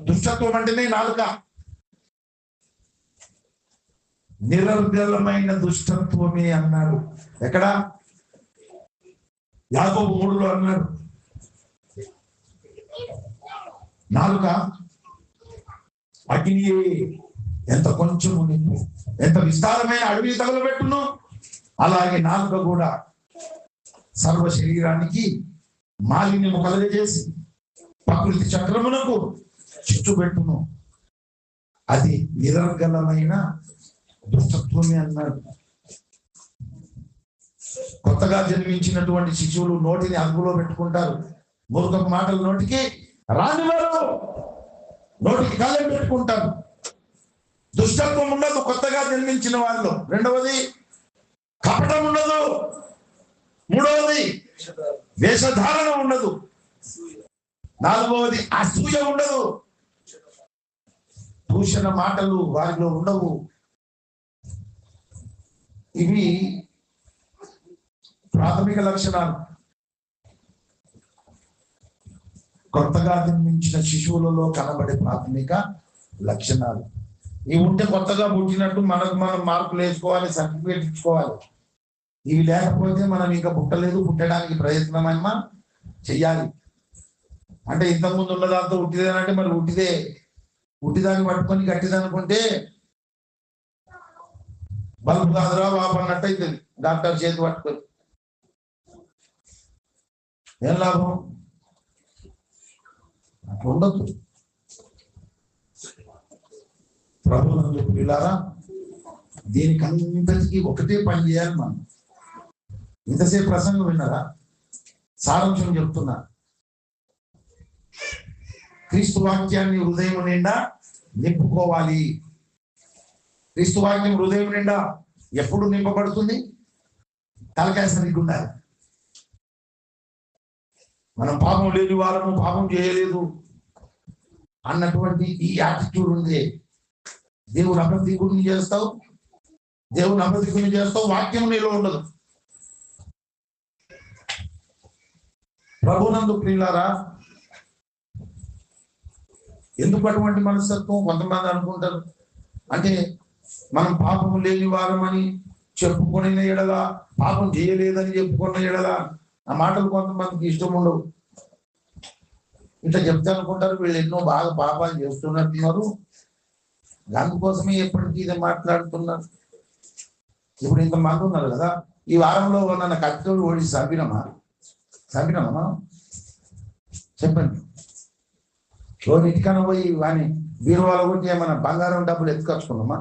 దుష్టత్వం అంటేనే నాలుక. నిరర్గళమైన దుష్టత్వమే అన్నాడు. ఎక్కడ? యాకోబు 3లో అన్నాడు. నాలుక అగ్నియే, ఎంత కొంచెము నిప్పు, ఎంత విస్తారమైన అడవి తగలబెట్టును అలాగే నాలుక కూడా సర్వ శరీరానికి మాలిన్యము కలుగజేసి ప్రకృతి చక్రమునకు చిచ్చు పెట్టును. అది నిరర్గళమైన దుష్టత్వమే అన్నాడు. కొత్తగా జన్మించినటువంటి శిశువులు నోటిని అదుపులో పెట్టుకుంటారు. మూర్ఖపు మాటలు నోటికి రానివారు, నోటికి కళ్ళెం పెట్టుకుంటారు. దుష్టత్వం ఉండదు కొత్తగా జన్మించిన వాళ్ళు. రెండవది కపటం ఉండదు. మూడవది వేషధారణ ఉండదు. నాలుగవది అసూయ ఉండదు. దూషణ మాటలు వారిలో ఉండవు. ఇవి ప్రాథమిక లక్షణాలు. కొత్తగా జన్మించిన శిశువులలో కనబడే ప్రాథమిక లక్షణాలు ఇవి ఉంటే కొత్తగా పుట్టినట్టు మనకు మనం మార్కులు వేసుకోవాలి, సర్టిఫికేట్ ఇచ్చుకోవాలి. ఇవి లేకపోతే మనం ఇంకా పుట్టలేదు, పుట్టడానికి ప్రయత్నం అమ్మా చెయ్యాలి. అంటే ఇంతకుముందు ఉన్న దాంతో ఉట్టిదేనంటే మరి ఉట్టిదాన్ని పట్టుకొని గట్టిదనుకుంటే బల్బు కాదురా బాబు అన్నట్టు అవుతుంది. డాక్టర్ చేతి పట్టుకొని ఏం లాభం? అట్లా ఉండదు. ప్రభువునందు ప్రియులారా, దీనికి అంతటికీ ఒకటే పని చేయాలి మనం. ఇంతసేపు ప్రసంగం విన్నారా? సారాంశం చెప్తున్నా. క్రీస్తు వాక్యాన్ని హృదయం నిండా నింపుకోవాలి. క్రీస్తు వాక్యం హృదయం నిండా ఎప్పుడు నింపబడుతుంది? తలకాయ సరిగ్గా ఉండాలి. మనం పాపం లేని వాళ్ళము, పాపం చేయలేదు అన్నటువంటి ఈ యాటిట్యూడ్ ఉంది. దేవుని అబద్ధికుడిని చేస్తావు, వాక్యం నీలో ఉండదు. ప్రభునందు ప్రియులారా, ఎందుకు అటువంటి మనస్తత్వం? కొంతమంది అనుకుంటారు అంటే మనం పాపం లేని వారమని చెప్పుకునే ఎడలా, పాపం చేయలేదని చెప్పుకున్న ఎడలా, ఆ మాటలు కొంతమందికి ఇష్టం ఉండవు. ఇట్లా చెప్తే అనుకుంటారు వీళ్ళు ఎన్నో బాగా పాపాలు చేస్తున్నట్టున్నారు, దానికోసమే ఎప్పటికీ ఇది మాట్లాడుతున్నారు. ఇప్పుడు ఇంతమంది ఉన్నారు కదా, ఈ వారంలో నన్ను కట్టెలు ఓడి చంపినమా చెప్పండి. రోజు ఇంటికన్నా పోయి వాని బీరువాల కొట్టి ఏమన్నా బంగారం డబ్బులు ఎత్తుకొచ్చుకున్నామా?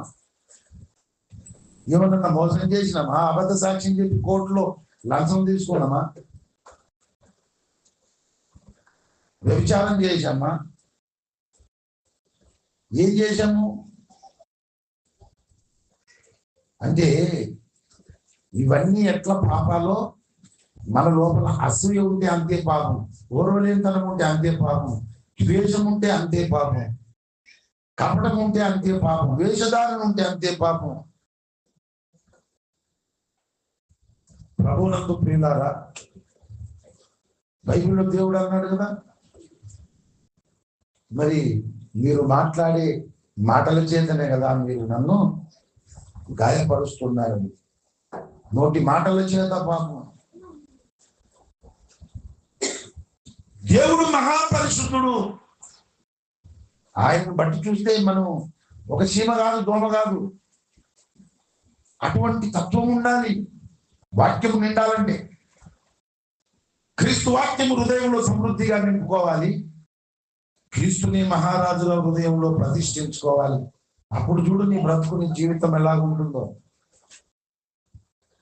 ఏమన్నా మోసం చేసినామా? అబద్ధ సాక్ష్యం చెప్పి కోర్టులో లంచం తీసుకున్నామా? వ్యభిచారం చేశామా? ఏం చేశాము? అంటే ఇవన్నీ ఎట్లా పాపాలో, మన లోపల అసూయ ఉంటే అంతే పాపం, ఓర్వలేనితనం ఉంటే అంతే పాపం, ద్వేషం ఉంటే అంతే పాపం, కపటం ఉంటే అంతే పాపం, వేషధారణ ఉంటే అంతే పాపం. ప్రభువునందు ప్రియులారా, బైబిల్లో దేవుడు అన్నాడు కదా, మరి మీరు మాట్లాడే మాటల చేతనే కదా మీరు నన్ను గాయపరుస్తున్నారు. నోటి మాటల చేత పాపం. దేవుడు మహాపరిశుద్ధుడు. ఆయనను బట్టి చూస్తే మనం ఒక చీమ కాదు, దోమ కాదు. అటువంటి తత్వం ఉండాలి వాక్యం నిండాలంటే. క్రీస్తు వాక్యం హృదయంలో సమృద్ధిగా నింపుకోవాలి. క్రీస్తుని మహారాజుల హృదయంలో ప్రతిష్ఠించుకోవాలి. అప్పుడు చూడు నీ బ్రతుకు, నీ జీవితం ఎలాగుంటుందో.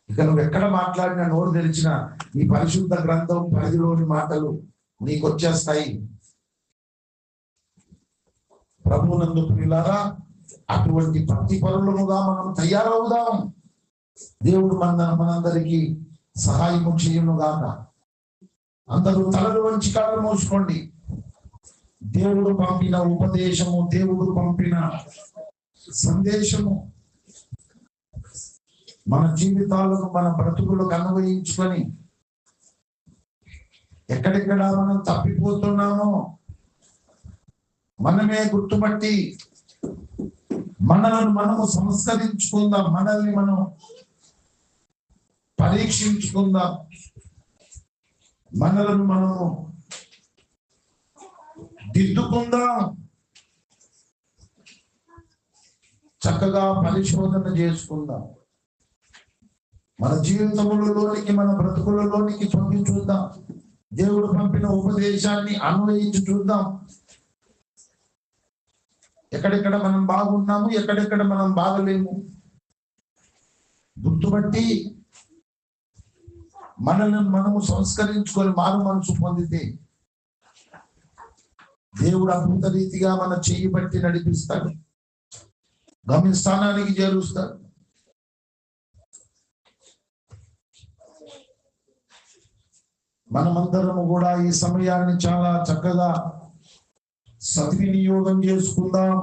ఇక నువ్వు ఎక్కడ మాట్లాడినా, నోరు తెరిచిన ఈ పరిశుద్ధ గ్రంథం పరిధిలోని మాటలు నీకు వచ్చేస్తాయి. ప్రభువునందు ప్రియులారా, అటువంటి భక్తి పరులముగా మనం తయారవుదాం. దేవుడు మనందరికీ సహాయము చేయునుగాక. అందరూ తలలు వంచి కళ్ళు మూసుకోండి. దేవుడు పంపిన ఉపదేశము, దేవుడు పంపిన సందేశము మన జీవితాలను, మన బ్రతుకులకు అన్వయించుకొని ఎక్కడెక్కడ మనం తప్పిపోతున్నామో మనమే గుర్తుపట్టి మనలను మనము సంస్కరించుకుందాం, మనల్ని మనం పరీక్షించుకుందాం, మనలను మనము దిద్దుకుందాం, చక్కగా పరిశోధన చేసుకుందాం. మన జీవితములలోనికి, మన బ్రతుకులలోనికి తొంగి చూద్దాం. దేవుడు పంపిన ఉపదేశాన్ని అన్వయించి చూద్దాం. ఎక్కడెక్కడ మనం బాగున్నాము, ఎక్కడెక్కడ మనం బాగలేము. గుర్తుపట్టి మనల్ని మనము సంస్కరించుకొని మారు మనసు పొందితే దేవుడు అద్భుత రీతిగా మన చెయ్యి పట్టి నడిపిస్తాడు, గమ్యస్థానానికి చేరుస్తాడు. మనమందరము కూడా ఈ సమయాన్ని చాలా చక్కగా సద్వినియోగం చేసుకుందాం.